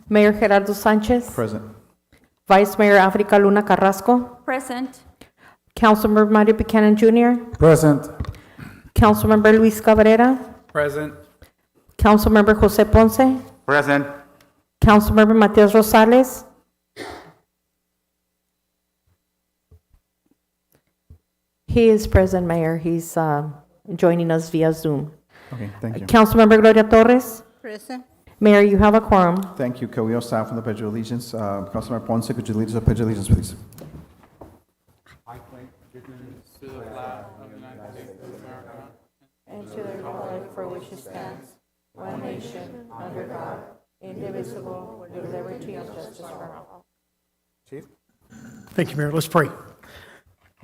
Mayor Gerardo Sanchez, Present. Vice Mayor Africa Luna Carrasco, Present. Councilmember Mario Buchanan Jr., Present. Councilmember Luis Cabrera, Present. Councilmember Jose Ponce, Present. Councilmember Matias Rosales. He is present, Mayor. He's joining us via Zoom. Okay, thank you. Councilmember Gloria Torres. Present. Mayor, you have a quorum. Thank you. Can we all stand from the Pledge of Allegiance? Councilmember Ponce, could you lead us to the Pledge of Allegiance, please? And to the republic for which it stands, one nation, under God, indivisible, with liberty and justice for all. Chief? Thank you, Mayor. Let's pray.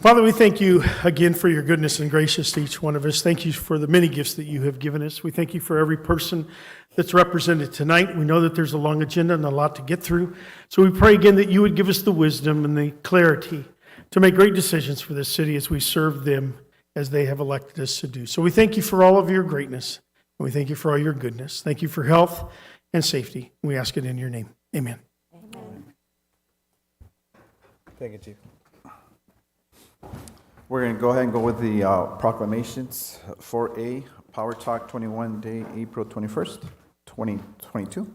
Father, we thank you again for your goodness and gracious to each one of us. Thank you for the many gifts that you have given us. We thank you for every person that's represented tonight. We know that there's a long agenda and a lot to get through. So we pray again that you would give us the wisdom and the clarity to make great decisions for this city as we serve them as they have elected us to do. So we thank you for all of your greatness, and we thank you for all your goodness. Thank you for health and safety. We ask it in your name. Amen. Thank you, Chief. We're going to go ahead and go with the proclamations. 4A, Power Talk 21 Day, April 21st, 2022.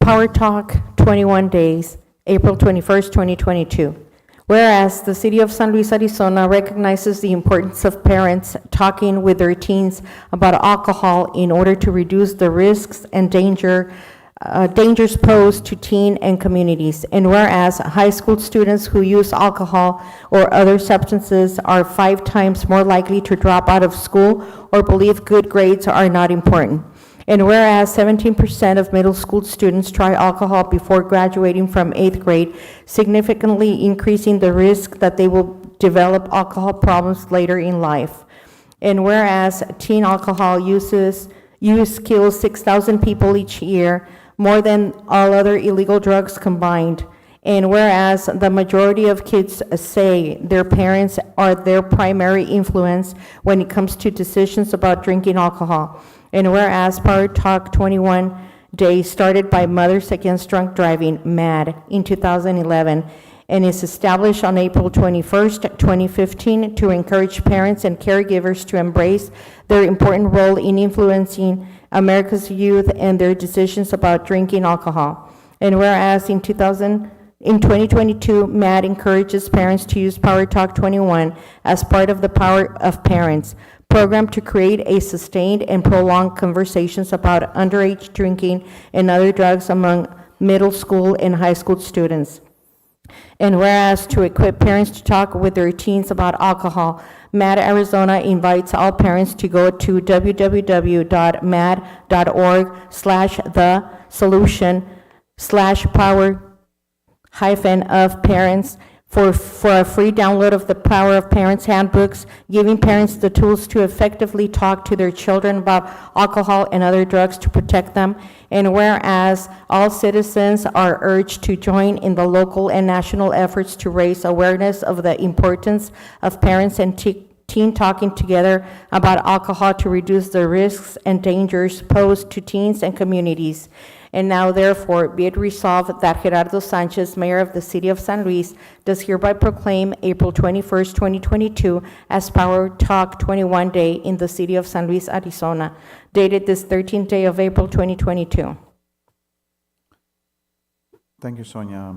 Power Talk, 21 days, April 21st, 2022. Whereas the City of San Luis, Arizona recognizes the importance of parents talking with their teens about alcohol in order to reduce the risks and dangers posed to teen and communities. And whereas high school students who use alcohol or other substances are 5 times more likely to drop out of school or believe good grades are not important. And whereas 17% of middle school students try alcohol before graduating from 8th grade, significantly increasing the risk that they will develop alcohol problems later in life. And whereas teen alcohol use kills 6,000 people each year, more than all other illegal drugs combined. And whereas the majority of kids say their parents are their primary influence when it comes to decisions about drinking alcohol. And whereas Power Talk 21 Day started by Mothers Against Drunk Driving, MAD, in 2011, and is established on April 21st, 2015, to encourage parents and caregivers to embrace their important role in influencing America's youth and their decisions about drinking alcohol. And whereas in 2022, MAD encourages parents to use Power Talk 21 as part of the Power of Parents program to create a sustained and prolonged conversations about underage drinking and other drugs among middle school and high school students. And whereas to equip parents to talk with their teens about alcohol, MAD Arizona invites all parents to go to www.mad.org/the-solution/power-of-parents for a free download of the Power of Parents handbooks, giving parents the tools to effectively talk to their children about alcohol and other drugs to protect them. And whereas all citizens are urged to join in the local and national efforts to raise awareness of the importance of parents and teen talking together about alcohol to reduce the risks and dangers posed to teens and communities. And now therefore be it resolved that Gerardo Sanchez, Mayor of the City of San Luis, does hereby proclaim April 21st, 2022 as Power Talk 21 Day in the City of San Luis, Arizona, dated this 13th day of April 2022. Thank you, Sonia.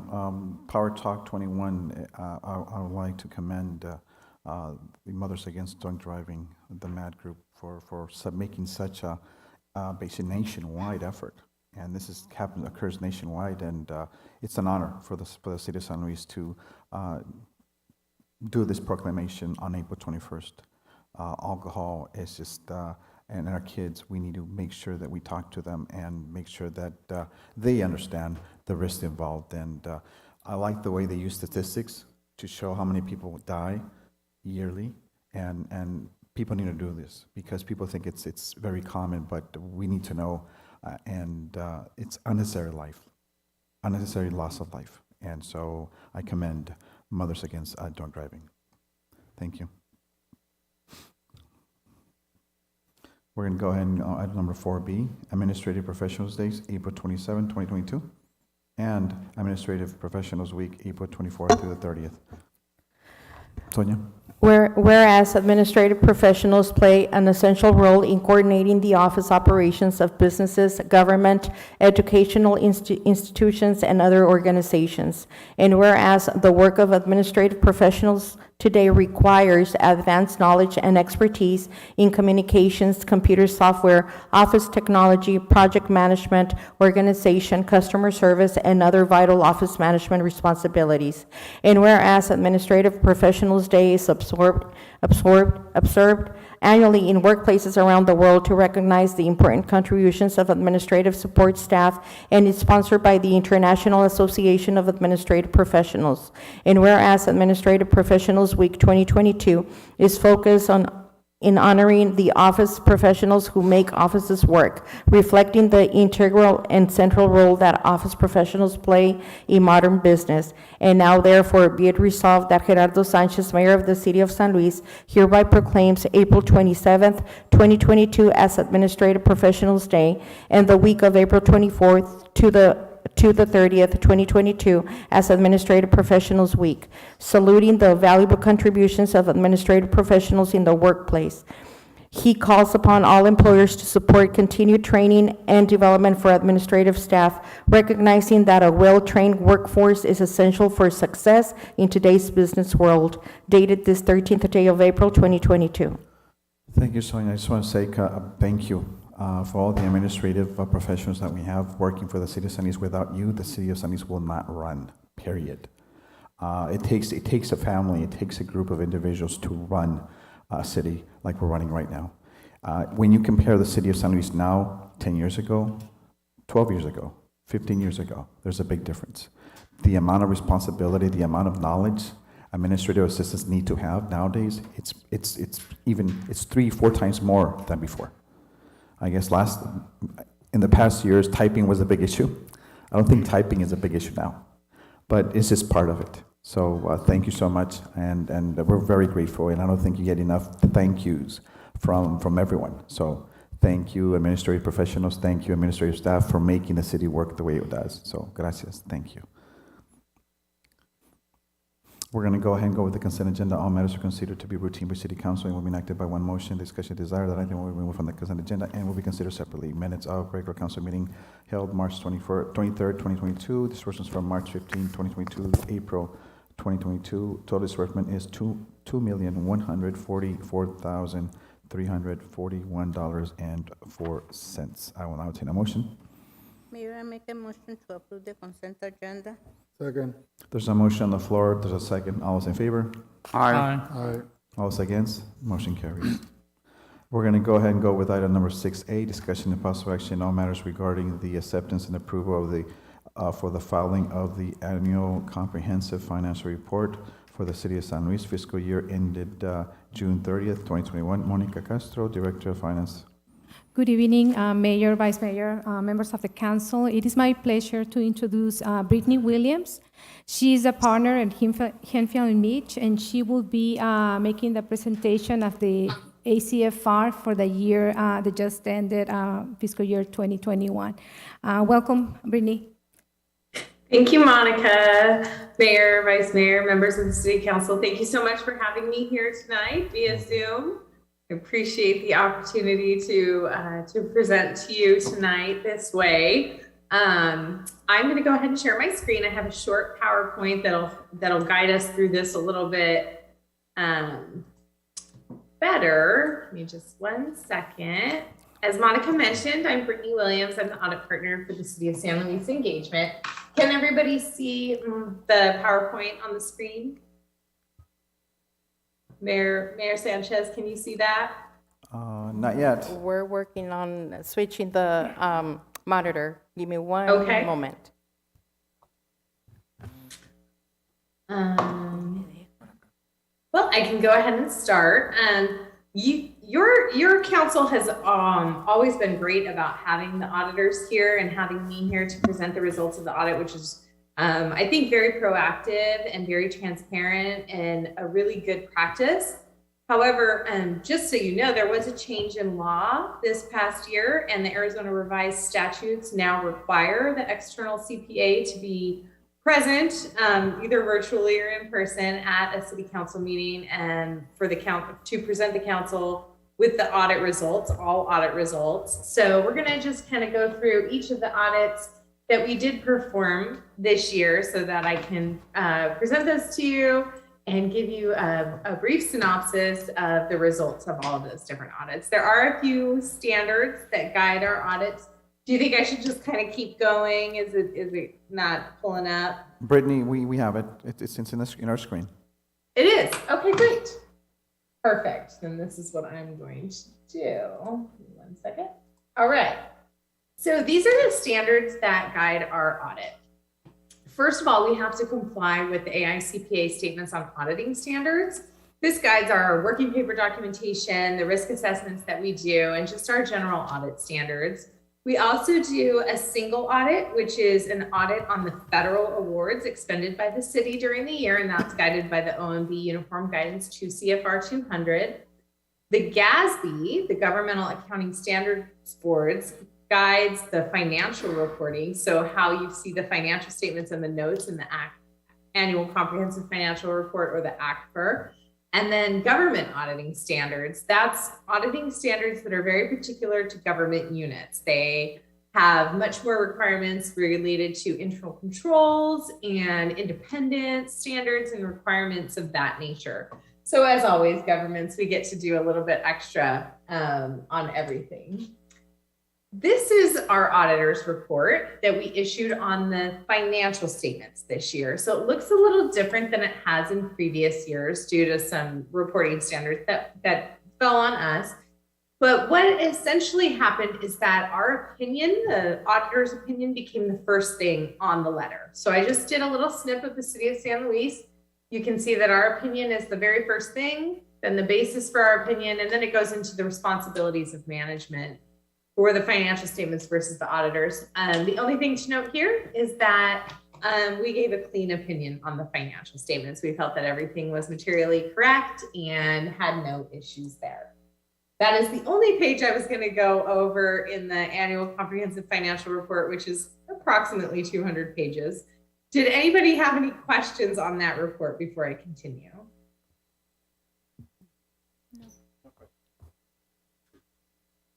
Power Talk 21, I would like to commend the Mothers Against Drunk Driving, the MAD group, for making such a basic nationwide effort. And this occurs nationwide, and it's an honor for the City of San Luis to do this proclamation on April 21st. Alcohol is just, and our kids, we need to make sure that we talk to them and make sure that they understand the risks involved. And I like the way they use statistics to show how many people die yearly, and people need to do this because people think it's very common, but we need to know. And it's unnecessary loss of life. And so I commend Mothers Against Drunk Driving. Thank you. We're going to go ahead and item number 4B, Administrative Professionals Days, April 27, 2022, and Administrative Professionals Week, April 24th through the 30th. Sonia? Whereas administrative professionals play an essential role in coordinating the office operations of businesses, government, educational institutions, and other organizations. And whereas the work of administrative professionals today requires advanced knowledge and expertise in communications, computer software, office technology, project management, organization, customer service, and other vital office management responsibilities. And whereas Administrative Professionals Day is observed annually in workplaces around the world to recognize the important contributions of administrative support staff, and is sponsored by the International Association of Administrative Professionals. And whereas Administrative Professionals Week 2022 is focused in honoring the office professionals who make offices work, reflecting the integral and central role that office professionals play in modern business. And now therefore be it resolved that Gerardo Sanchez, Mayor of the City of San Luis, hereby proclaims April 27th, 2022 as Administrative Professionals Day, and the week of April 24th to the 30th, 2022, as Administrative Professionals Week, saluting the valuable contributions of administrative professionals in the workplace. He calls upon all employers to support continued training and development for administrative staff, recognizing that a well-trained workforce is essential for success in today's business world, dated this 13th day of April, 2022. Thank you, Sonia. I just want to say thank you for all the administrative professionals that we have working for the City of San Luis. Without you, the City of San Luis will not run, period. It takes a family, it takes a group of individuals to run a city like we're running right now. When you compare the City of San Luis now, 10 years ago, 12 years ago, 15 years ago, there's a big difference. The amount of responsibility, the amount of knowledge administrative assistants need to have nowadays, it's 3-4 times more than before. I guess in the past years, typing was a big issue. I don't think typing is a big issue now, but it's just part of it. So thank you so much, and we're very grateful, and I don't think you get enough thank yous from everyone. So thank you, administrative professionals, thank you, administrative staff, for making the city work the way it does. So gracias, thank you. We're going to go ahead and go with the consent agenda. All matters are considered to be routine by City Council and will be enacted by one motion. Discussion desired that item will be removed from the consent agenda and will be considered separately. Minutes of regular council meeting held March 23rd, 2022. Disbursements from March 15, 2022 to April 2022. Total disbursement is $2,144,341.04. I will now entertain a motion. Mayor, I make a motion to approve the consent agenda. Second. There's a motion on the floor. There's a second. All those in favor? Aye. All those against? Motion carries. We're going to go ahead and go with item number 6A, discussion and possible action on all matters regarding the acceptance and approval of for the filing of the annual comprehensive financial report for the City of San Luis fiscal year ended June 30th, 2021. Monica Castro, Director of Finance. Good evening, Mayor, Vice Mayor, members of the council. It is my pleasure to introduce Brittany Williams. She is a partner at Henfield & Meach, and she will be making the presentation of the ACFR for the year that just ended, fiscal year 2021. Welcome, Brittany. Thank you, Monica, Mayor, Vice Mayor, members of the City Council. Thank you so much for having me here tonight via Zoom. I appreciate the opportunity to present to you tonight this way. I'm going to go ahead and share my screen. I have a short PowerPoint that'll guide us through this a little bit better. Give me just 1 second. As Monica mentioned, I'm Brittany Williams. I'm the audit partner for the City of San Luis Engagement. Can everybody see the PowerPoint on the screen? Mayor Sanchez, can you see that? Not yet. We're working on switching the monitor. Give me one moment. Well, I can go ahead and start. Your council has always been great about having the auditors here and having me here to present the results of the audit, which is I think very proactive and very transparent and a really good practice. However, just so you know, there was a change in law this past year, and the Arizona revised statutes now require the external CPA to be present, either virtually or in person, at a city council meeting, and for the to present the council with the audit results, all audit results. So we're going to just kind of go through each of the audits that we did perform this year, so that I can present those to you and give you a brief synopsis of the results of all of those different audits. There are a few standards that guide our audits. Do you think I should just kind of keep going? Is it not pulling up? Brittany, we have it. It's in our screen. It is. Okay, great. Perfect. Then this is what I'm going to do. 1 second. All right. So these are the standards that guide our audit. First of all, we have to comply with the AICPA statements on auditing standards. This guides our working paper documentation, the risk assessments that we do, and just our general audit standards. We also do a single audit, which is an audit on the federal awards expended by the city during the year, and that's guided by the OMB Uniform Guidance 2 CFR 200. The GASB, the Governmental Accounting Standards Boards, guides the financial reporting, so how you see the financial statements and the notes in the Annual Comprehensive Financial Report, or the ACFR. And then government auditing standards, that's auditing standards that are very particular to government units. They have much more requirements related to internal controls and independence standards and requirements of that nature. So as always, governments, we get to do a little bit extra on everything. This is our auditor's report that we issued on the financial statements this year. So it looks a little different than it has in previous years due to some reporting standards that fell on us. But what essentially happened is that our opinion, the auditor's opinion, became the first thing on the letter. So I just did a little snip of the city of San Luis. You can see that our opinion is the very first thing, then the basis for our opinion, and then it goes into the responsibilities of management for the financial statements versus the auditors. The only thing to note here is that we gave a clean opinion on the financial statements. We felt that everything was materially correct and had no issues there. That is the only page I was going to go over in the Annual Comprehensive Financial Report, which is approximately 200 pages. Did anybody have any questions on that report before I continue?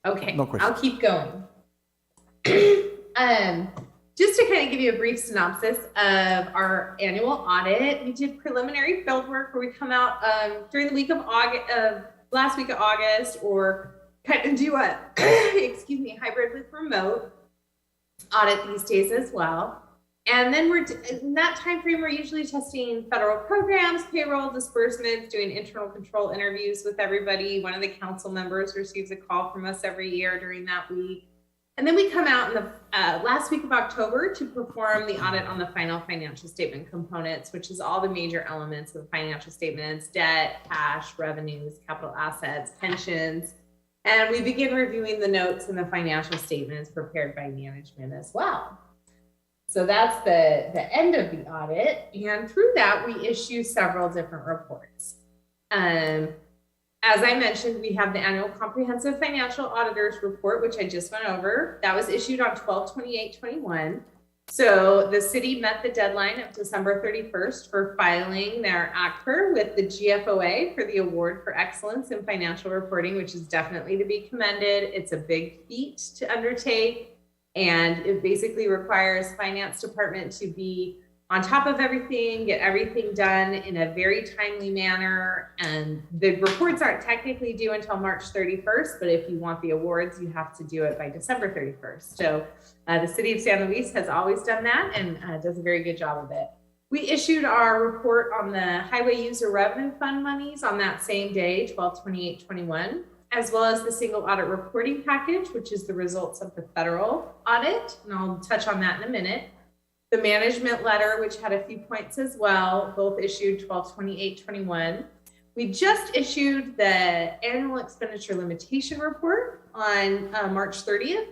Okay, No questions. I'll keep going. Just to kind of give you a brief synopsis of our annual audit, we did preliminary field work where we come out during the week of August, last week of August, or kind of do a, hybrid with remote audit these days as well. And then in that time frame, we're usually testing federal programs, payroll, disbursements, doing internal control interviews with everybody. One of the council members receives a call from us every year during that week. And then we come out in the last week of October to perform the audit on the final financial statement components, which is all the major elements of the financial statements: debt, cash, revenues, capital assets, pensions. And we begin reviewing the notes in the financial statements prepared by management as well. So that's the end of the audit. And through that, we issue several different reports. As I mentioned, we have the Annual Comprehensive Financial Auditors Report, which I just went over. That was issued on 12/28/21. So the city met the deadline of December 31st for filing their ACFR with the GFOA for the Award for Excellence in Financial Reporting, which is definitely to be commended. It's a big feat to undertake, and it basically requires finance department to be on top of everything, get everything done in a very timely manner. And the reports aren't technically due until March 31st, but if you want the awards, you have to do it by December 31st. So the city of San Luis has always done that and does a very good job of it. We issued our report on the Highway User Revenue Fund monies on that same day, 12/28/21, as well as the single audit reporting package, which is the results of the federal audit. And I'll touch on that in a minute. The management letter, which had a few points as well, both issued 12/28/21. We just issued the annual expenditure limitation report on March 30th,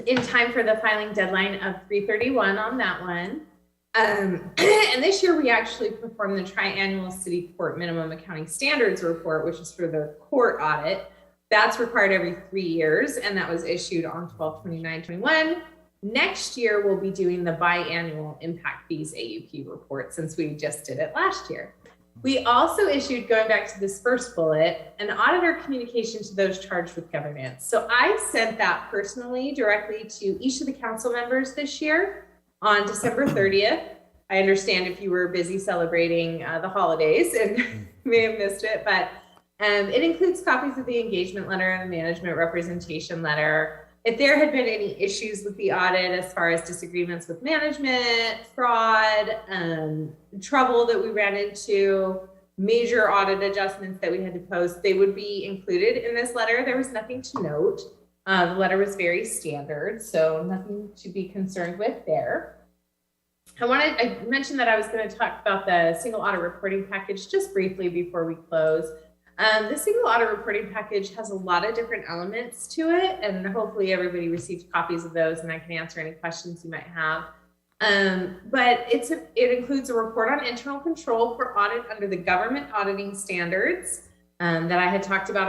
in time for the filing deadline of 3/31 on that one. And this year we actually performed the triannual city court minimum accounting standards report, which is for the court audit. That's required every 3 years, and that was issued on 12/29/21. Next year, we'll be doing the biannual impact fees AUP report since we just did it last year. We also issued, going back to this first bullet, an auditor communication to those charged with governance. So I sent that personally directly to each of the council members this year on December 30th. I understand if you were busy celebrating the holidays and may have missed it, but it includes copies of the engagement letter and the management representation letter. If there had been any issues with the audit as far as disagreements with management, fraud, trouble that we ran into, major audit adjustments that we had to post, they would be included in this letter. There was nothing to note. The letter was very standard, so nothing to be concerned with there. I mentioned that I was going to talk about the single audit reporting package just briefly before we close. The single audit reporting package has a lot of different elements to it, and hopefully everybody received copies of those, and I can answer any questions you might have. But it includes a report on internal control for audit under the government auditing standards that I had talked about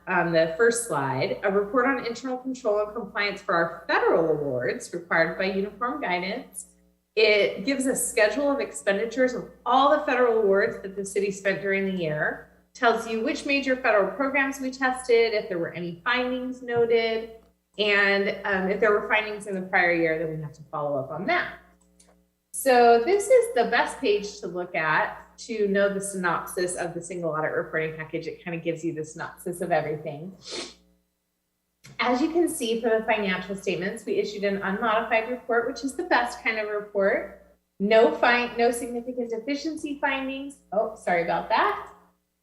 on the first slide, a report on internal control and compliance for our federal awards required by uniform guidance. It gives a schedule of expenditures of all the federal awards that the city spent during the year, tells you which major federal programs we tested, if there were any findings noted, and if there were findings in the prior year, then we have to follow up on that. So this is the best page to look at to know the synopsis of the single audit reporting package. It kind of gives you the synopsis of everything. As you can see for the financial statements, we issued an unmodified report, which is the best kind of report. No significant deficiency findings. Oh, sorry about that.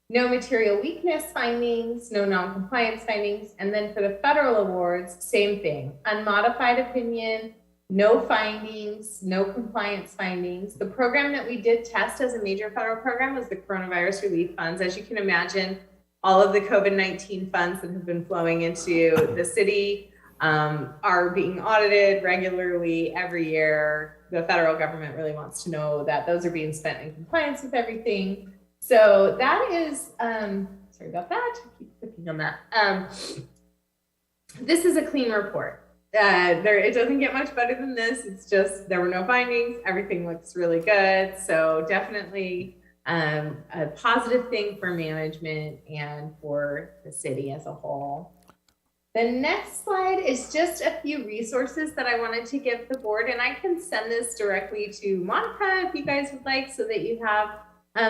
No material weakness findings, no non-compliance findings. And then for the federal awards, same thing. Unmodified opinion, no findings, no compliance findings. The program that we did test as a major federal program was the coronavirus relief funds. As you can imagine, all of the COVID-19 funds that have been flowing into the city are being audited regularly every year. The federal government really wants to know that those are being spent in compliance with everything. So that is, sorry about that, I keep clicking on that. This is a clean report. It doesn't get much better than this. It's just, there were no findings. Everything looks really good. So definitely a positive thing for management and for the city as a whole. The next slide is just a few resources that I wanted to give the board, and I can send this directly to Monica if you guys would like, so that you have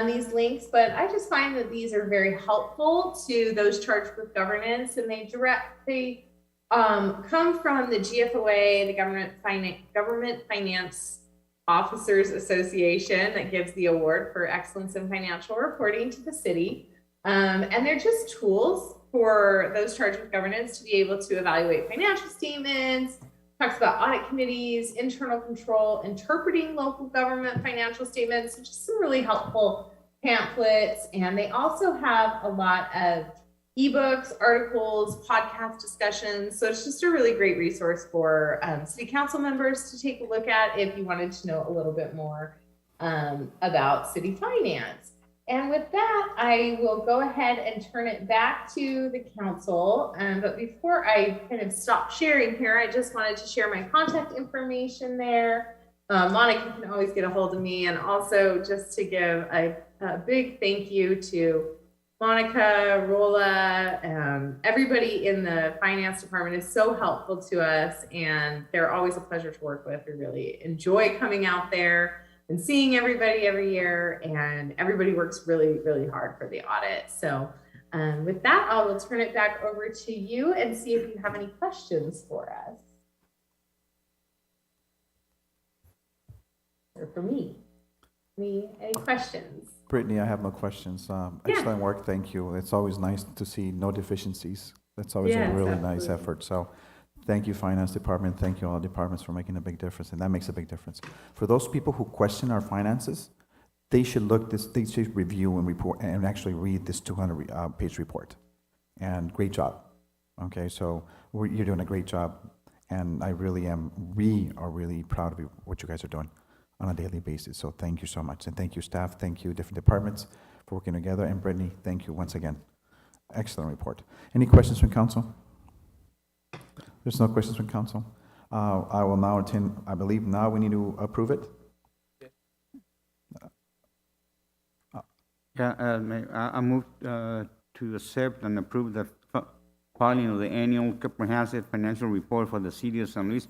these links, but I just find that these are very helpful to those charged with governance, and they come from the GFOA, the Government Finance Officers Association, that gives the award for excellence in financial reporting to the city. And they're just tools for those charged with governance to be able to evaluate financial statements, talks about audit committees, internal control, interpreting local government financial statements, just some really helpful pamphlets. And they also have a lot of ebooks, articles, podcast discussions. So it's just a really great resource for city council members to take a look at if you wanted to know a little bit more about city finance. And with that, I will go ahead and turn it back to the council. But before I kind of stop sharing here, I just wanted to share my contact information there. Monica can always get a hold of me. And also just to give a big thank you to Monica, Rolla, everybody in the finance department is so helpful to us, and they're always a pleasure to work with. We really enjoy coming out there and seeing everybody every year, and everybody works really, really hard for the audit. So with that, I will turn it back over to you and see if you have any questions for us. Or for me. Any questions? Brittany, I have no questions. Excellent work, thank you. It's always nice to see no deficiencies. That's always a really nice effort. So thank you, Finance Department. Thank you, all departments, for making a big difference, and that makes a big difference. For those people who question our finances, they should review and report and actually read this 200-page report. And great job. Okay, so you're doing a great job, and we are really proud of what you guys are doing. on a daily basis. So thank you so much. And thank you, staff. Thank you, different departments, for working together. And Brittany, thank you once again. Excellent report. Any questions from council? There's no questions from council. I will now attend, I believe now we need to approve it. I move to accept and approve the filing of the annual comprehensive financial report for the city of San Luis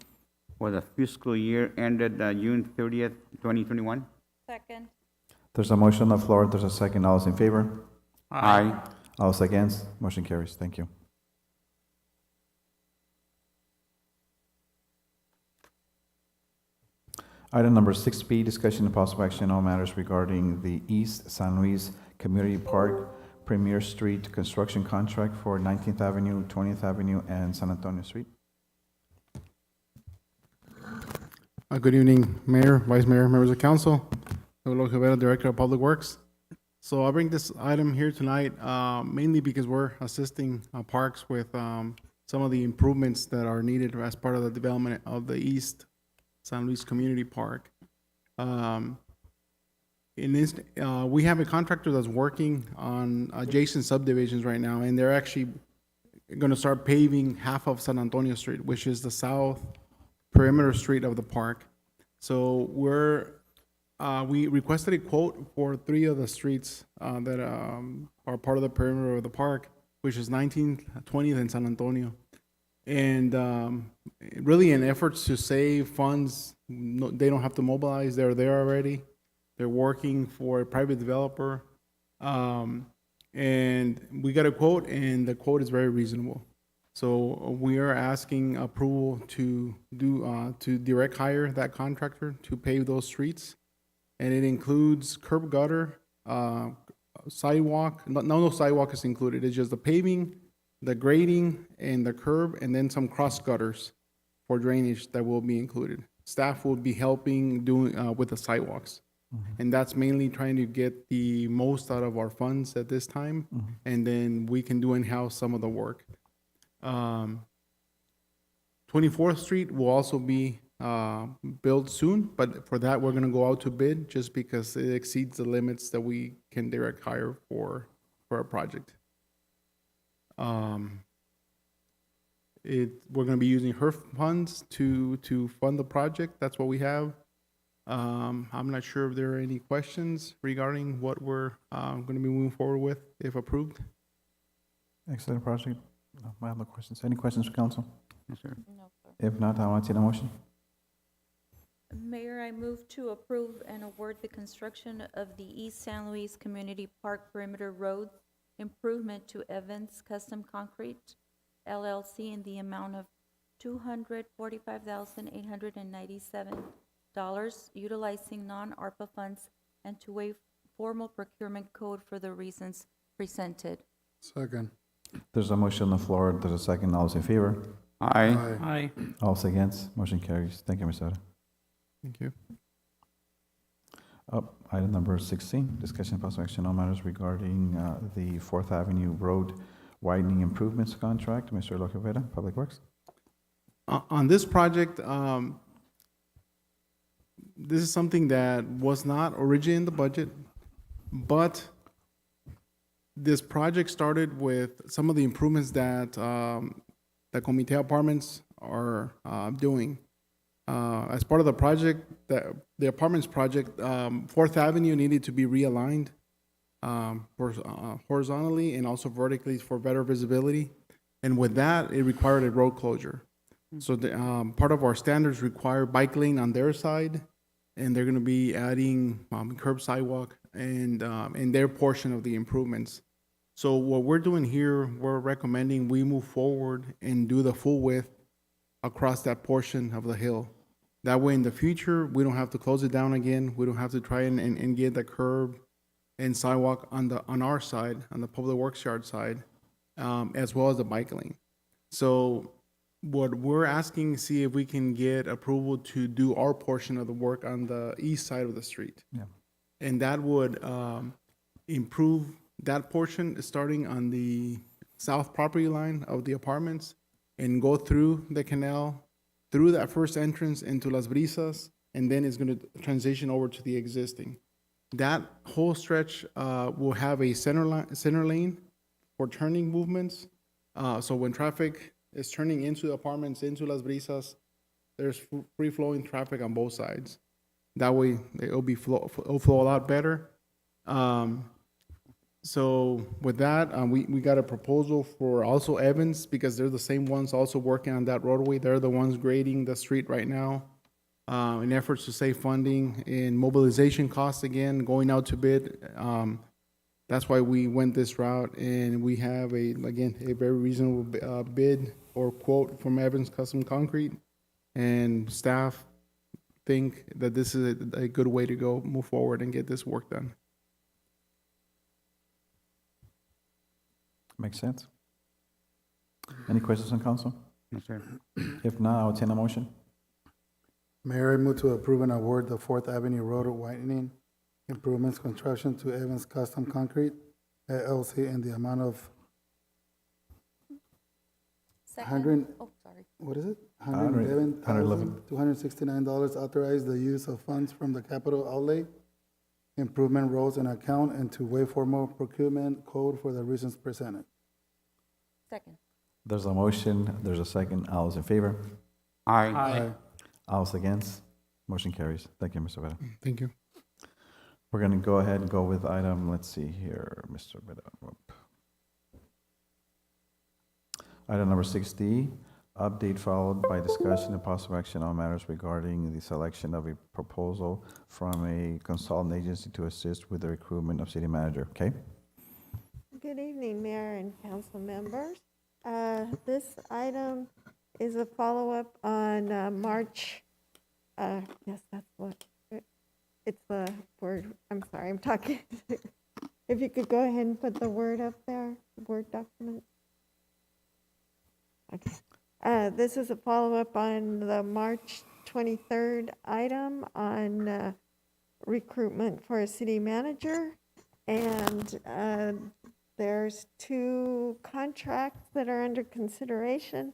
for the fiscal year ended June 30th, 2021. Second. There's a motion on the floor. There's a second. All those in favor? Aye. All those against? Motion carries. Thank you. Item number 6B, discussion and possible action on all matters regarding the East San Luis Community Park Premier Street construction contract for 19th Avenue, 20th Avenue, and San Antonio Street. Good evening, Mayor, Vice Mayor, members of council. Raul Ojeda, Director of Public Works. So I bring this item here tonight mainly because we're assisting parks with some of the improvements that are needed as part of the development of the East San Luis Community Park. In this, we have a contractor that's working on adjacent subdivisions right now, and they're actually going to start paving half of San Antonio Street, which is the south perimeter street of the park. So we requested a quote for 3 of the streets that are part of the perimeter of the park, which is 19th, 20th, and San Antonio. And really in efforts to save funds, they don't have to mobilize, they're there already. They're working for a private developer. And we got a quote, and the quote is very reasonable. So we are asking approval to direct hire that contractor to pave those streets. And it includes curb gutter, sidewalk, no sidewalk is included, it's just the paving, the grading, and the curb, and then some cross gutters for drainage that will be included. Staff will be helping with the sidewalks. And that's mainly trying to get the most out of our funds at this time, and then we can do in-house some of the work. 24th Street will also be built soon, but for that, we're gonna go out to bid just because it exceeds the limits that we can direct hire for a project. We're gonna be using HERF funds to fund the project. That's what we have. I'm not sure if there are any questions regarding what we're gonna be moving forward with, if approved. Excellent project. No, I have no questions. Any questions for council? Yes, sir. No, sir. If not, I'll entertain a motion. Mayor, I move to approve and award the construction of the East San Luis Community Park Perimeter Road improvement to Evans Custom Concrete LLC in the amount of $245,897, utilizing non-ARPA funds, and to waive formal procurement code for the reasons presented. Second. There's a motion on the floor. There's a second. All those in favor? Aye. All those against? Motion carries. Thank you, Mr. Soto. Thank you. Item number 16, discussion and possible action on matters regarding the 4th Avenue Road widening improvements contract. Mr. Locavera, Public Works. On this project, this is something that was not originally in the budget, but this project started with some of the improvements that the Comité Apartments are doing. As part of the project, the apartments project, 4th Avenue needed to be realigned horizontally and also vertically for better visibility. And with that, it required a road closure. So part of our standards require bike lane on their side, and they're going to be adding curb sidewalk and their portion of the improvements. So what we're doing here, we're recommending we move forward and do the full width across that portion of the hill. That way, in the future, we don't have to close it down again. We don't have to try and get the curb and sidewalk on our side, on the public works yard side, as well as the bike lane. So what we're asking, see if we can get approval to do our portion of the work on the east side of the street. Yeah. And that would improve that portion, starting on the south property line of the apartments, and go through the canal, through that first entrance into Las Brisas, and then it's going to transition over to the existing. That whole stretch will have a center lane for turning movements. So when traffic is turning into apartments, into Las Brisas, there's free-flowing traffic on both sides. That way, it'll flow a lot better. So with that, we got a proposal for also Evans, because they're the same ones also working on that roadway. They're the ones grading the street right now in efforts to save funding in mobilization costs again, going out to bid. That's why we went this route, and we have a very reasonable bid or quote from Evans Custom Concrete, and staff think that this is a good way to go, move forward and get this work done. Makes sense. Any questions on council? No, sir. If not, I'll entertain a motion. Mayor, I move to approve and award the Fourth Avenue Road widening improvements construction to Evans Custom Concrete LLC in the amount of Second. Oh, sorry. what is it? $111,269. Authorize the use of funds from the capital outlay improvement roads and account and to waive formal procurement code for the reasons presented. Second. There's a motion, there's a second. All those in favor? Aye. Aye. All those against? Motion carries. Thank you, Mr. Vera. Thank you. We're going to go ahead and go with item, let's see here, Mr. Vera. Item number 6D, update followed by discussion and possible action on matters regarding the selection of a proposal from a consultant agency to assist with the recruitment of city manager. Okay? Good evening, Mayor and council members. This item is a follow-up on March, yes, that's what, it's the word, I'm sorry, I'm talking. If you could go ahead and put the word up there, the Word document. Okay. This is a follow-up on the March 23rd item on recruitment for a city manager. And there's 2 contracts that are under consideration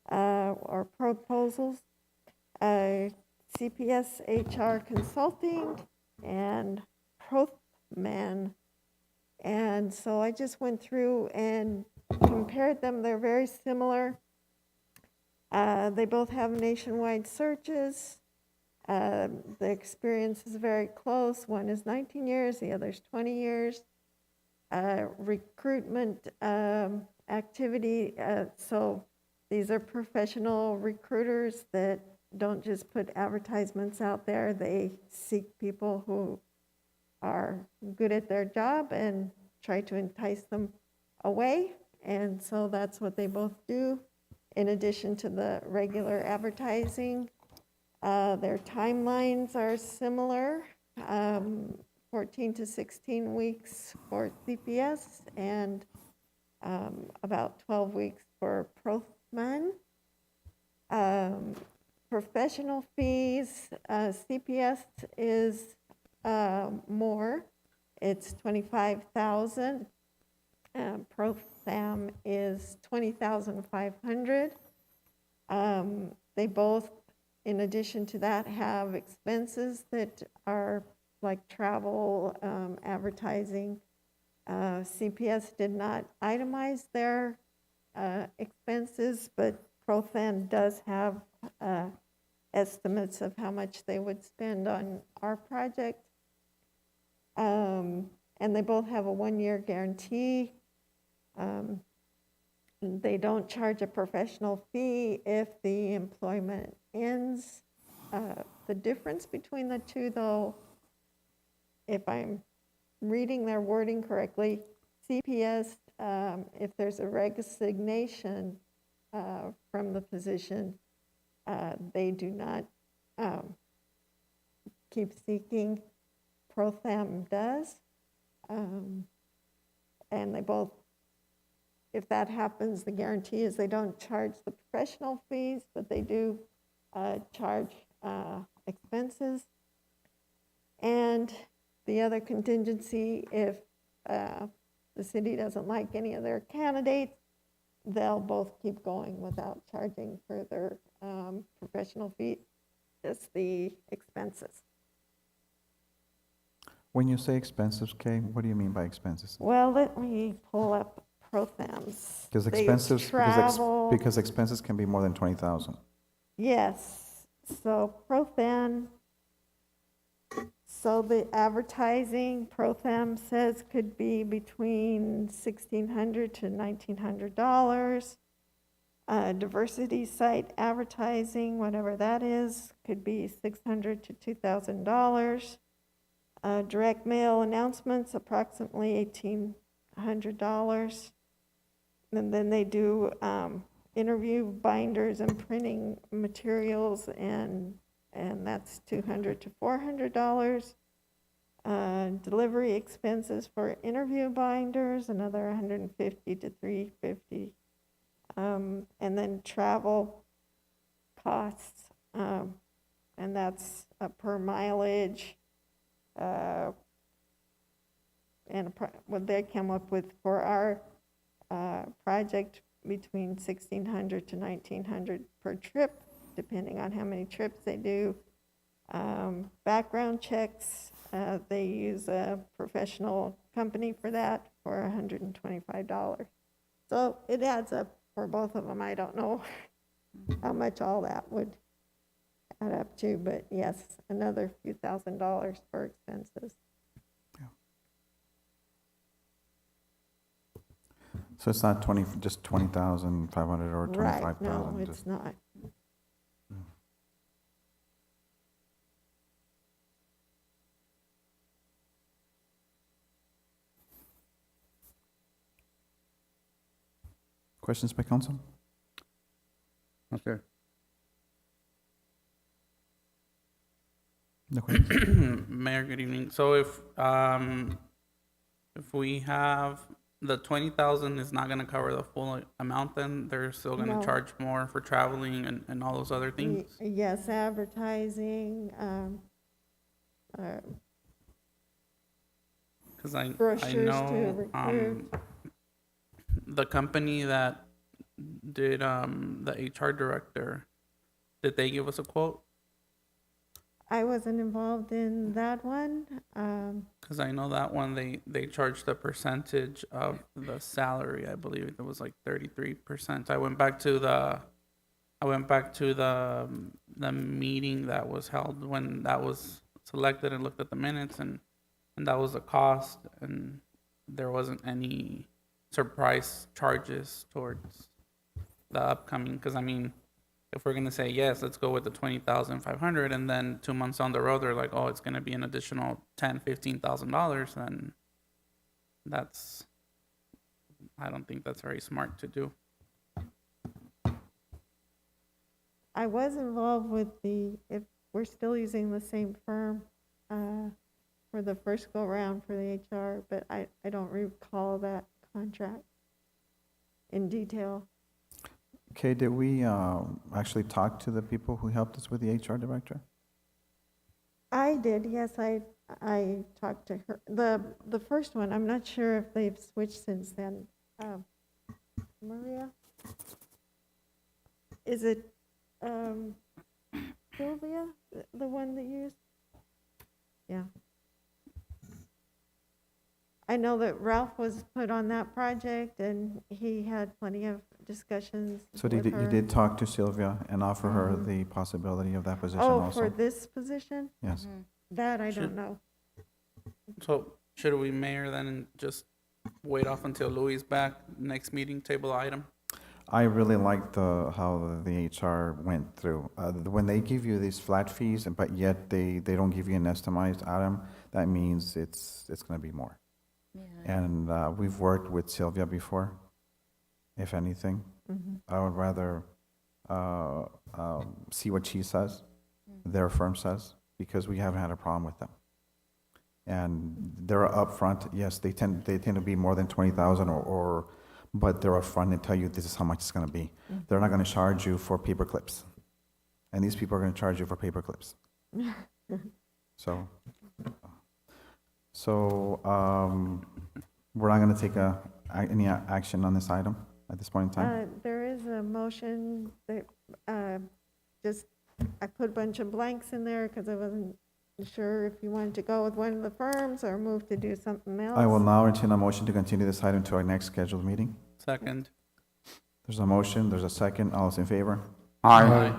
or proposals. CPS HR Consulting and Prothman. And so I just went through and compared them. They're very similar. They both have nationwide searches. The experience is very close. One is 19 years, the other's 20 years. Recruitment activity, so these are professional recruiters that don't just put advertisements out there. They seek people who are good at their job and try to entice them away. And so that's what they both do, in addition to the regular advertising. Their timelines are similar, 14 to 16 weeks for CPS and about 12 weeks for Prothman. Professional fees, CPS is more. It's $25,000. Protham is $20,500. They both, in addition to that, have expenses that are like travel, advertising. CPS did not itemize their expenses, but Protham does have estimates of how much they would spend on our project. And they both have a 1-year guarantee. They don't charge a professional fee if the employment ends. The difference between the two, though, if I'm reading their wording correctly, CPS, if there's a resignation from the position, they do not keep seeking. Protham does. And they both, if that happens, the guarantee is they don't charge the professional fees, but they do charge expenses. And the other contingency, if the city doesn't like any of their candidates, they'll both keep going without charging further professional fees. just the expenses. When you say expenses, Kay, what do you mean by expenses? Well, let me pull up Protham's. Because They expenses, travel. because expenses can be more than 20,000. Yes, so Protham, so the advertising, Protham says could be between $1,600 to $1,900. Diversity site advertising, whatever that is, could be $600 to $2,000. Direct mail announcements, approximately $1,800. And then they do interview binders and printing materials, and that's $200 to $400. Delivery expenses for interview binders, another $150 to $350. And then travel costs, and that's per mileage. And what they come up with for our project, between $1,600 to $1,900 per trip, depending on how many trips they do. Background checks, they use a professional company for that for $125. So it adds up for both of them. I don't know how much all that would add up to, but yes, another few $1,000s for expenses. So it's not just 20,500 or 25,000? Right, no, just- it's not. Questions by council? No, sir. No questions? Mayor, good evening. So if we have, the 20,000 is not gonna cover the full amount, then they're still gonna No. charge more for traveling and all those other things? Yes, advertising, Because I brochures to know, recruit. the company that did, the HR director, did they give us a quote? I wasn't involved in that one. Because I know that one, they charged a percentage of the salary. I believe it was like 33%. I went back to the meeting that was held when that was selected and looked at the minutes, and that was the cost, and there wasn't any surprise charges towards the upcoming. Because I mean, if we're gonna say yes, let's go with the 20,500, and then 2 months down the road they're like, oh, it's gonna be an additional $10,000-$15,000, then I don't think that's very smart to do. I was involved with if we're still using the same firm for the first go round for the HR, but I don't recall that contract in detail. Okay, did we actually talk to the people who helped us with the HR director? I did, yes, I talked to her. The first one, I'm not sure if they've switched since then. Maria? Is it Sylvia, the one that used? Yeah. I know that Ralph was put on that project, and he had plenty of discussions So with her. you did talk to Sylvia and offer her the possibility of that position Oh, also? for this position? Yes. That I Should- don't know. So should we, Mayor, then just wait off until Louis is back, next meeting, table item? I really liked how the HR went through. When they give you these flat fees, but yet they don't give you an estimized item, that means it's going to be more. And we've worked with Sylvia before, if anything. I would rather see what she says, their firm says, because we haven't had a problem with them. And they're upfront, yes, they tend to be more than 20,000 but they're upfront and tell you this is how much it's going to be. They're not going to charge you for paper clips. And these people are going to charge you for paper clips. So we're not going to take any action on this item at this point in time? There is a motion that I put bunch of blanks in there because I wasn't sure if you wanted to go with one of the firms or move to do something else. I will now entertain a motion to continue this item to our next scheduled meeting. Second. There's a motion, there's a second. All those in favor? Aye.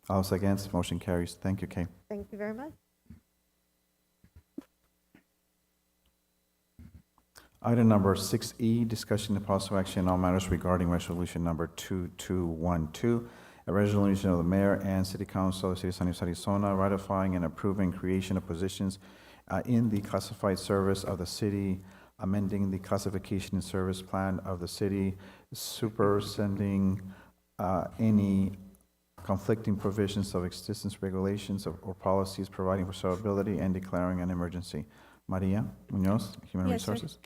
All those against? Motion carries. Thank you, Kay. Thank you very much. Item number 6E, discussion and possible action on all matters regarding resolution number 2212, a resolution of the mayor and city council of the city of San Luis, Arizona, ratifying and approving creation of positions in the classified service of the city, amending the classification and service plan of the city, superseding any conflicting provisions of existing regulations or policies providing for severability and declaring an emergency. Maria Munoz, Human Yes, sir. Resources.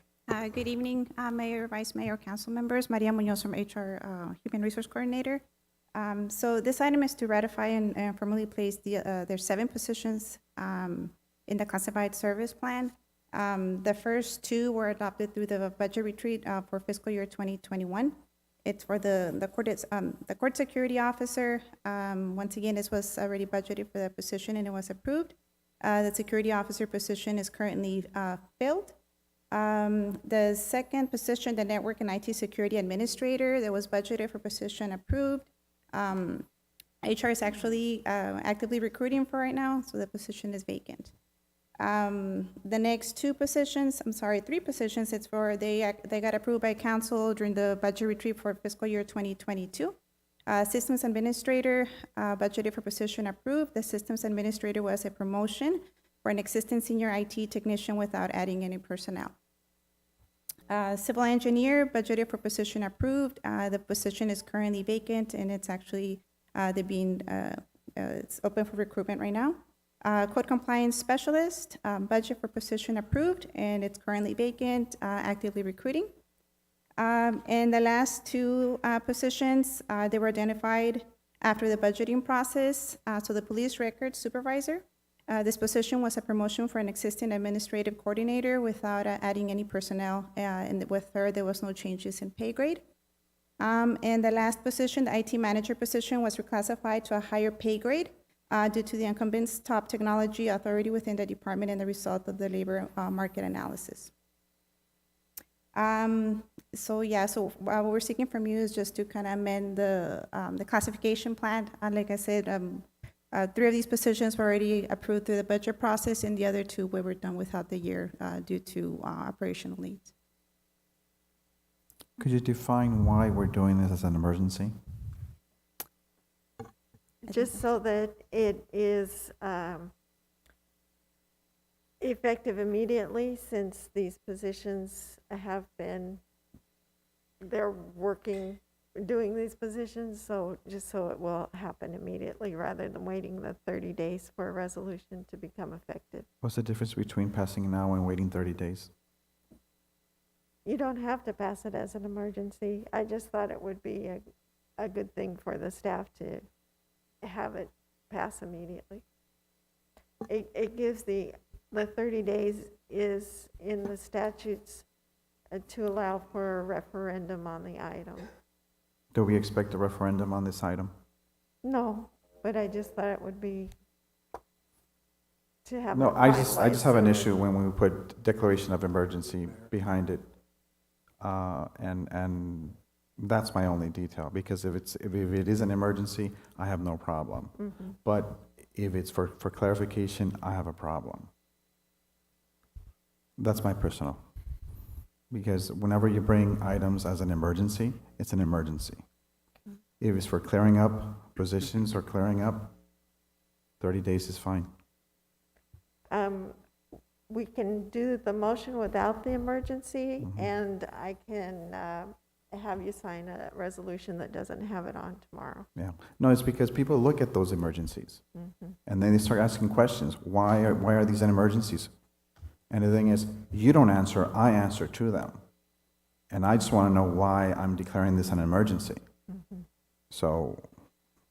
Good evening, Mayor, Vice Mayor, Council members. Maria Munoz from HR Human Resource Coordinator. So this item is to ratify and formally place there's 7 positions in the classified service plan. The first 2 were adopted through the budget retreat for fiscal year 2021. It's for the court security officer. Once again, this was already budgeted for that position and it was approved. The security officer position is currently filled. The second position, the network and IT security administrator, that was budgeted for position approved. HR is actually actively recruiting for right now, so the position is vacant. The next 3 positions, it's for, they got approved by council during the budget retreat for fiscal year 2022. Systems administrator, budgeted for position approved. The systems administrator was a promotion for an existing senior IT technician without adding any personnel. Civil engineer, budgeted for position approved. The position is currently vacant and it's actually, it's open for recruitment right now. Code compliance specialist, budget for position approved and it's currently vacant, actively recruiting. And the last 2 positions, they were identified after the budgeting process. So the police records supervisor, this position was a promotion for an existing administrative coordinator without adding any personnel, and with her, there was no changes in pay grade. And the last position, the IT manager position, was reclassified to a higher pay grade due to the incumbent's top technology authority within the department and the result of the labor market analysis. So what we're seeking from you is just to kind of amend the classification plan. Like I said, 3 of these positions were already approved through the budget process, and the other 2 we were done without the year due to operational needs. Could you define why we're doing this as an emergency? Just so that it is effective immediately, since these positions have been, they're working, doing these positions, so just so it will happen immediately rather than waiting the 30 days for a resolution to become effective. What's the difference between passing now and waiting 30 days? You don't have to pass it as an emergency. I just thought it would be a good thing for the staff to have it pass immediately. It gives the 30 days is in the statutes to allow for a referendum on the item. Do we expect a referendum on this item? No, but I just thought it would be to have. No, it I just have an finalized issue when we put declaration of emergency behind it. And that's my only detail, because if it is an emergency, I have no problem. Mhm. But if it's for clarification, I have a problem. That's my personal. Because whenever you bring items as an emergency, it's an emergency. If it's for clearing up positions or clearing up, 30 days is fine. We can do the motion without the emergency, Mhm. and I can have you sign a resolution that doesn't have it on tomorrow. Yeah. No, it's because people look at those emergencies Mhm. and then they start asking questions. Why are these emergencies? And the thing is, you don't answer, I answer to them. And I just want to know why I'm declaring this an emergency. Mhm. So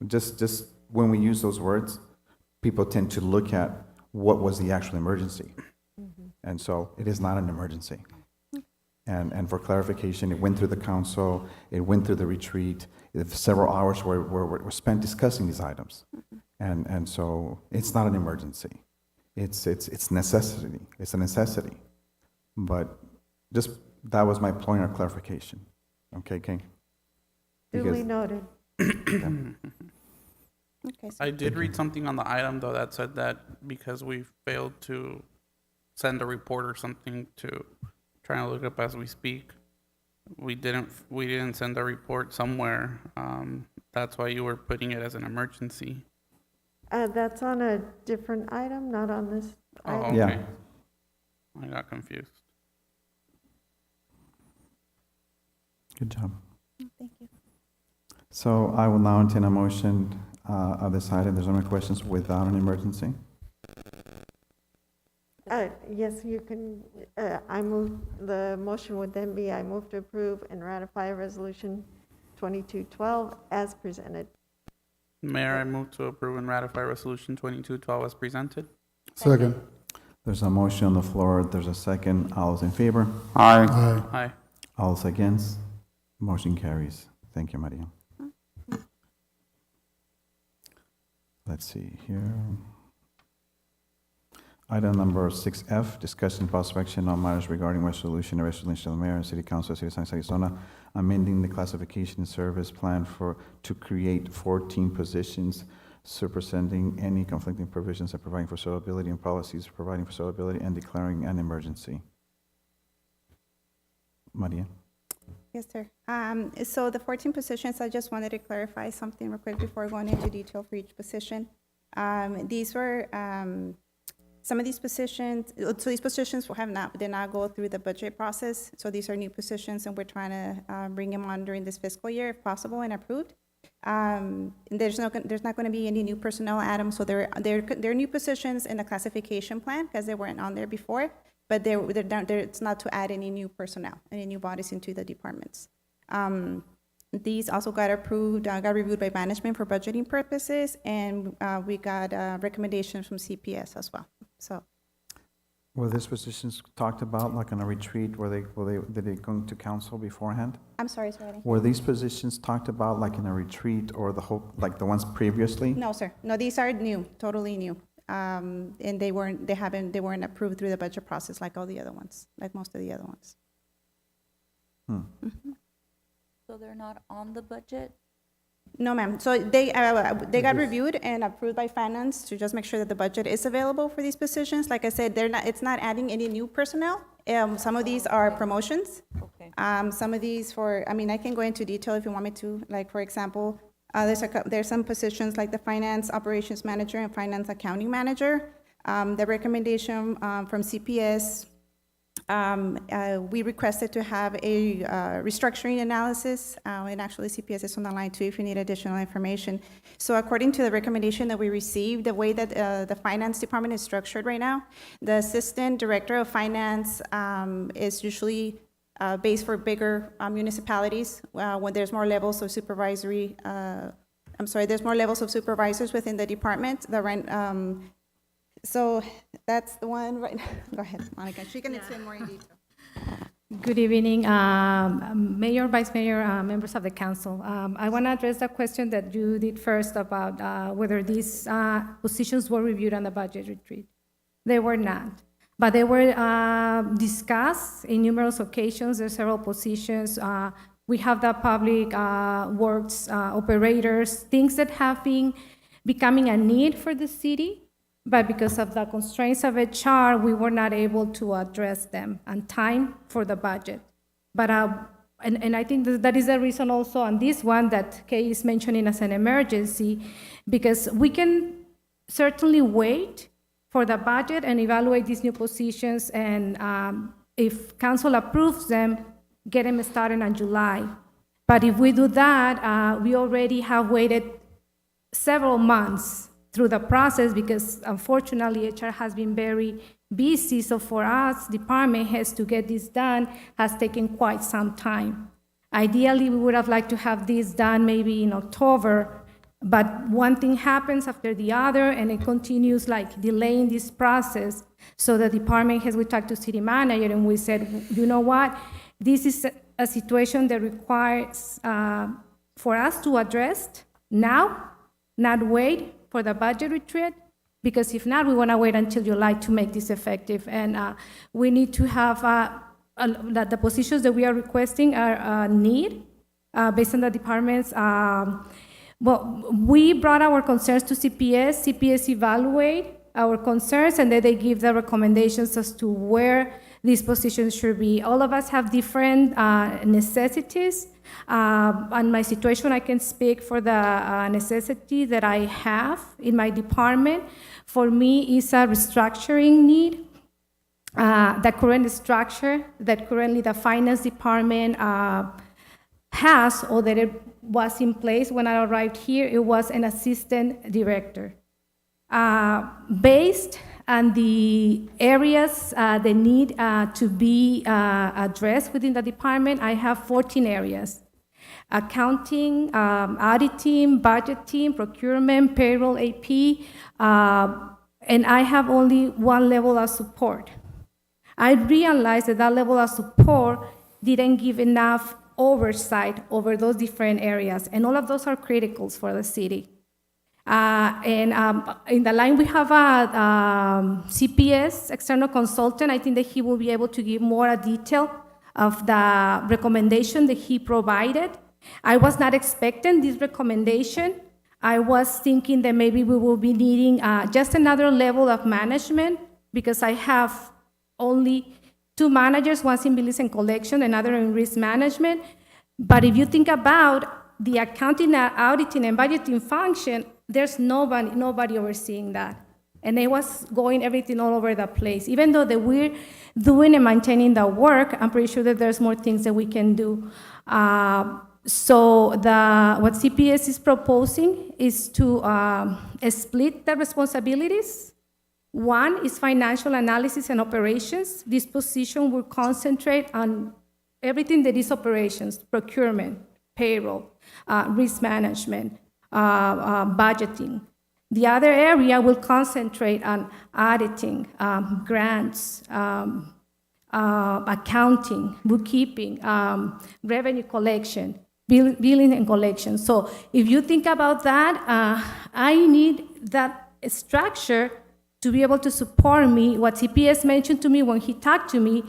just when we use those words, people tend to look at what was the actual emergency. Mhm. And so it is not an emergency. And for clarification, it went through the council, it went through the retreat. Several hours were spent discussing these items. And so it's not an emergency. It's necessity. It's a necessity. But just, that was my point of clarification. Okay, King? Duly noted. Okay, so I did read something on the item, though, that said that because we failed to send a report or something to, trying to look up as we speak, we didn't send a report somewhere. That's why you were putting it as an emergency. That's on a different item, not on this Oh, item. okay. Yeah. I got confused. Good job. thank you. So I will now entertain a motion of this item. There's no more questions without an emergency. Yes, you can, I move, the motion would then be, I move to approve and ratify Resolution 2212 as presented. Mayor, I move to approve and ratify Resolution 2212 as presented. Second. There's a motion on the floor. There's a second. All those in favor? Aye. Aye. Aye. All those against? Motion carries. Thank you, Maria. Let's see here. Item number 6F, discussion possible action on matters regarding resolution of the mayor and city council of the city of San Luis, Arizona, amending the classification service plan to create 14 positions, superseding any conflicting provisions and providing for suitability and policies providing for suitability and declaring an emergency. Maria? Yes, sir. So the 14 positions, I just wanted to clarify something real quick before going into detail for each position. These were, some of these positions, so these positions did not go through the budget process. So these are new positions, and we're trying to bring them on during this fiscal year if possible and approved. There's not going to be any new personnel, Adam. So they're new positions in the classification plan because they weren't on there before. But it's not to add any new personnel, any new bodies into the departments. These also got approved, got reviewed by management for budgeting purposes, and we got recommendations from CPS as well. So Were these positions talked about like on a retreat? Did they go to council beforehand? I'm sorry, sir. Were these positions talked about like in a retreat or like the ones previously? No, sir. No, these are new, totally new. And they weren't approved through the budget process like all the other ones, like most of the other ones. So they're not on the budget? No, ma'am. So they got reviewed and approved by finance to just make sure that the budget is available for these positions. Like I said, it's not adding any new personnel. Some of these are promotions. Okay. Some of these I can go into detail if you want me to. Like, for example, there's some positions like the finance operations manager and finance accounting manager. The recommendation from CPS, we requested to have a restructuring analysis, and actually CPS is on the line too if you need additional information. So according to the recommendation that we received, the way that the finance department is structured right now, the assistant director of finance is usually based for bigger municipalities when there's more levels of there's more levels of supervisors within the department. So that's the one right now. Go ahead, Monica. She can explain more in detail. Good evening, Mayor, Vice Mayor, members of the council. I want to address the question that you did first about whether these positions were reviewed on the budget retreat. They were not, but they were discussed in numerous occasions. There are several positions. We have the public works operators, things that have been becoming a need for the city. But because of the constraints of HR, we were not able to address them on time for the budget. But, and I think that is the reason also on this one that Kay is mentioning as an emergency, because we can certainly wait for the budget and evaluate these new positions, and if council approves them, get them started in July. But if we do that, we already have waited several months through the process because unfortunately HR has been very busy. So for us, department heads to get this done has taken quite some time. Ideally, we would have liked to have this done maybe in October, but one thing happens after the other and it continues like delaying this process. So the department heads, we talked to city manager and we said, you know what? This is a situation that requires for us to address now, not wait for the budget retreat, because if not, we want to wait until July to make this effective. And we need to have that the positions that we are requesting are need based on the departments. Well, we brought our concerns to CPS. CPS evaluate our concerns, and then they give the recommendations as to where these positions should be. All of us have different necessities. On my situation, I can speak for the necessity that I have in my department. For me, it's a restructuring need. The current structure that currently the finance department has, or that it was in place when I arrived here, it was an assistant director. Based on the areas that need to be addressed within the department, I have 14 areas: accounting, auditing, budgeting, procurement, payroll, AP, and I have only one level of support. I realized that that level of support didn't give enough oversight over those different areas, and all of those are criticals for the city. And in the line, we have a CPS, external consultant. I think that he will be able to give more detail of the recommendation that he provided. I was not expecting this recommendation. I was thinking that maybe we will be needing just another level of management, because I have only 2 managers, one in bills and collection, another in risk management. But if you think about the accounting, auditing, and budgeting function, there's nobody overseeing that. And it was going everything all over the place. Even though that we're doing and maintaining the work, I'm pretty sure that there's more things that we can do. So what CPS is proposing is to split the responsibilities. One is financial analysis and operations. This position will concentrate on everything that is operations: procurement, payroll, risk management, budgeting. The other area will concentrate on auditing, grants, accounting, bookkeeping, revenue collection, billing and collection. So if you think about that, I need that structure to be able to support me. What CPS mentioned to me when he talked to me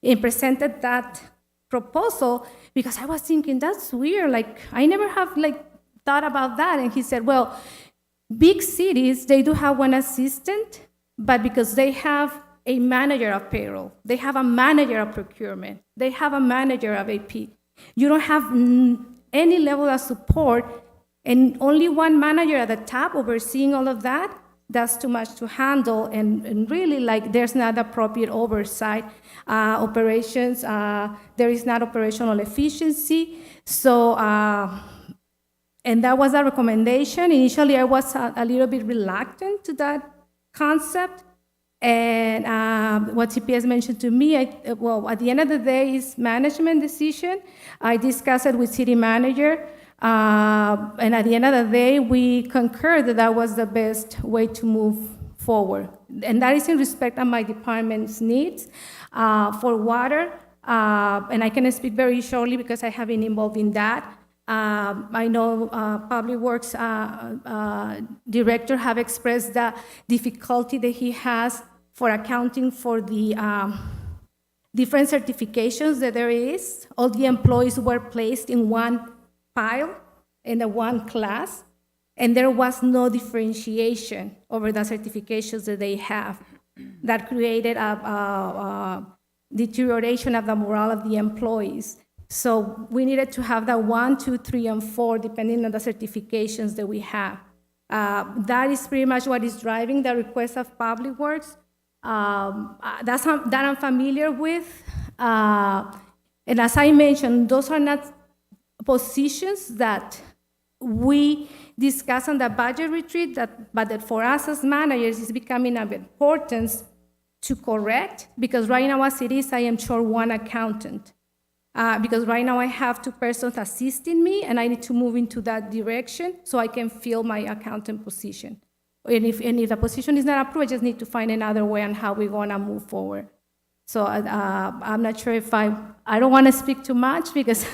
and presented that proposal, because I was thinking, that's weird, like I never have thought about that. And he said, well, big cities, they do have one assistant, but because they have a manager of payroll, they have a manager of procurement, they have a manager of AP. You don't have any level of support, and only one manager at the top overseeing all of that. That's too much to handle, and really, there's not appropriate oversight. Operations, there is not operational efficiency. So, and that was a recommendation. Initially, I was a little bit reluctant to that concept. And what CPS mentioned to me, well, at the end of the day, it's management decision. I discussed it with city manager. And at the end of the day, we concurred that that was the best way to move forward. And that is in respect of my department's needs for water. And I can speak very shortly because I have been involved in that. I know Public Works Director have expressed the difficulty that he has for accounting for the different certifications that there is. All the employees were placed in one pile in the one class, and there was no differentiation over the certifications that they have. That created a deterioration of the morale of the employees. So we needed to have that 1, 2, 3, and 4, depending on the certifications that we have. That is pretty much what is driving the request of Public Works. That I'm familiar with. And as I mentioned, those are not positions that we discuss on the budget retreat, but that for us as managers is becoming of importance to correct, because right now as it is, I am short one accountant. Because right now I have 2 persons assisting me, and I need to move into that direction so I can fill my accountant position. And if the position is not approved, I just need to find another way on how we're gonna move forward. So I'm not sure if I don't want to speak too much because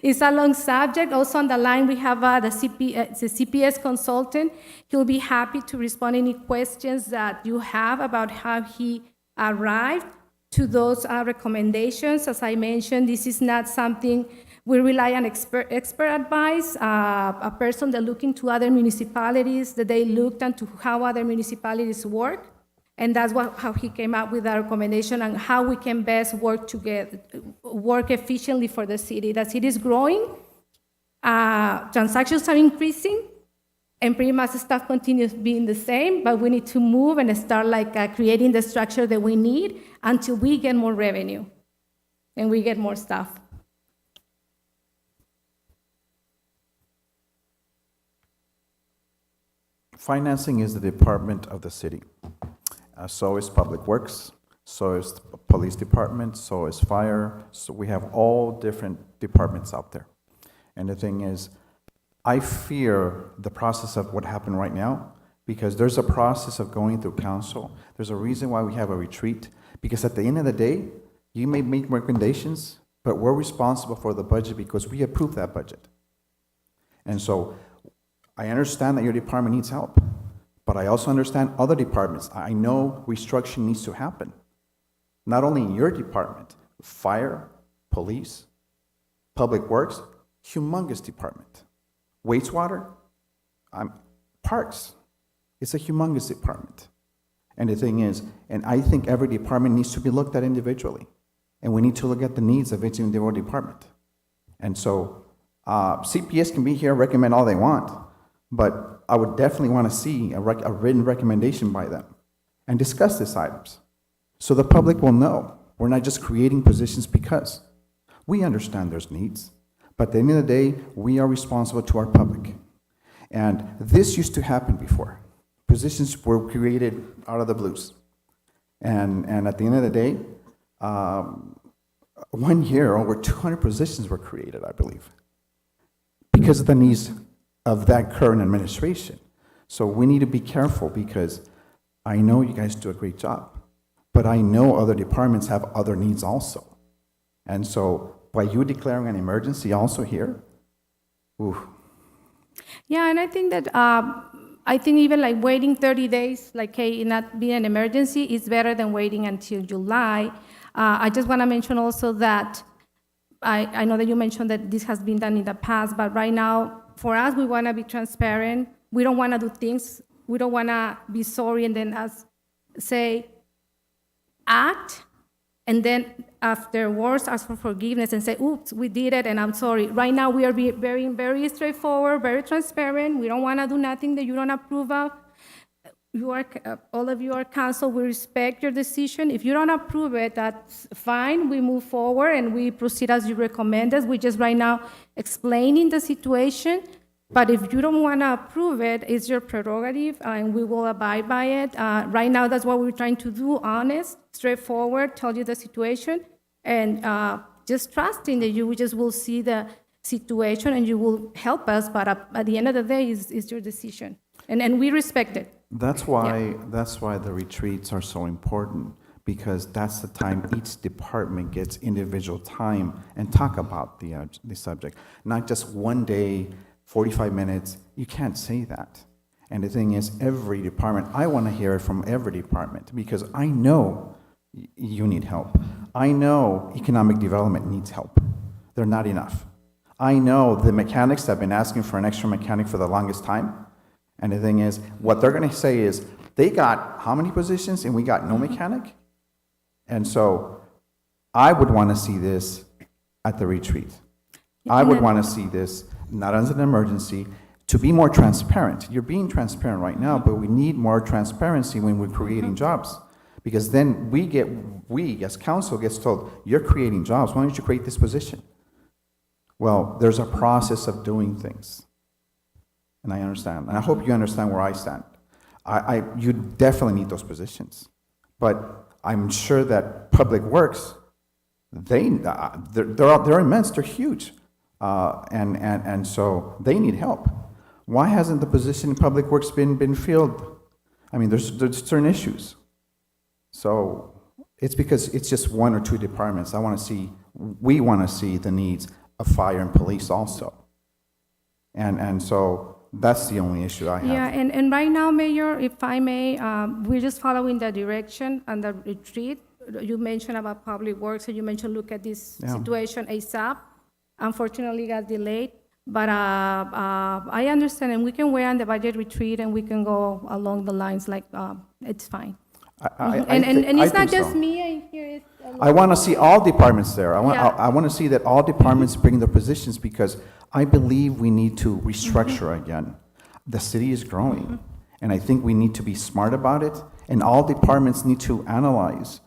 it's a long subject. Also on the line, we have the CPS consultant. He'll be happy to respond any questions that you have about how he arrived to those recommendations. As I mentioned, this is not something we rely on expert advice, a person that looked into other municipalities, that they looked into how other municipalities work. And that's how he came up with our recommendation on how we can best work together, work efficiently for the city. The city is growing, transactions are increasing, and pretty much stuff continues being the same, but we need to move and start creating the structure that we need until we get more revenue and we get more stuff. Financing is the department of the city. So is Public Works, so is the Police Department, so is Fire. So we have all different departments out there. And the thing is, I fear the process of what happened right now, because there's a process of going through council. There's a reason why we have a retreat, because at the end of the day, you may make recommendations, but we're responsible for the budget because we approve that budget. And so I understand that your department needs help, but I also understand other departments. I know restructuring needs to happen, not only in your department, Fire, Police, Public Works, humongous department. Wastewater, Parks, it's a humongous department. And the thing is, and I think every department needs to be looked at individually, and we need to look at the needs of each individual department. And so CPS can be here, recommend all they want, but I would definitely want to see a written recommendation by them and discuss these items so the public will know we're not just creating positions because we understand there's needs, but at the end of the day, we are responsible to our public. And this used to happen before. Positions were created out of the blues. And at the end of the day, 1 year, over 200 positions were created, I believe, because of the needs of that current administration. So we need to be careful because I know you guys do a great job, but I know other departments have other needs also. And so by you declaring an emergency also here, ooh. Yeah, and I think that, even waiting 30 days, hey, not being an emergency is better than waiting until July. I just want to mention also that I know that you mentioned that this has been done in the past, but right now, for us, we want to be transparent. We don't want to do things. We don't want to be sorry and then act, and then afterwards ask for forgiveness and say, oops, we did it and I'm sorry. Right now, we are being very, very straightforward, very transparent. We don't want to do nothing that you don't approve of. All of you are council. We respect your decision. If you don't approve it, that's fine. We move forward and we proceed as you recommend us. We're just right now explaining the situation. But if you don't want to approve it, it's your prerogative, and we will abide by it. Right now, that's what we're trying to do, honest, straightforward, tell you the situation, and just trusting that you just will see the situation and you will help us, but at the end of the day, it's your decision. And we respect it. That's why the retreats are so important, because that's the time each department gets individual time and talk about the subject. Not just one day, 45 minutes, you can't say that. And the thing is, every department, I want to hear it from every department, because I know you need help. I know economic development needs help. They're not enough. I know the mechanics have been asking for an extra mechanic for the longest time. And the thing is, what they're going to say is, they got how many positions and we got no mechanic? And so I would want to see this at the retreat. I would want to see this not as an emergency, to be more transparent. You're being transparent right now, but we need more transparency when we're creating jobs. Because then we as council gets told, you're creating jobs, why don't you create this position? Well, there's a process of doing things. And I understand. And I hope you understand where I stand. You definitely need those positions. But I'm sure that Public Works, they're immense, they're huge. And so they need help. Why hasn't the position in Public Works been filled? I mean, there's certain issues. So It's because it's just one or two departments. We want to see the needs of fire and police also. And so that's the only issue I have. Yeah, and right now, Mayor, if I may, we're just following the direction and the retreat. You mentioned about public works, and you mentioned look at this Yeah. situation ASAP. Unfortunately, got delayed, but I understand, and we can wait on the budget retreat, and we can go along the lines like, it's fine. And it's not just me, I hear it. I want to see all departments there. Yeah. I want to see that all departments bring their positions, because I believe we need to restructure again. The city is growing, and I think we need to be smart about it, and all departments need to analyze,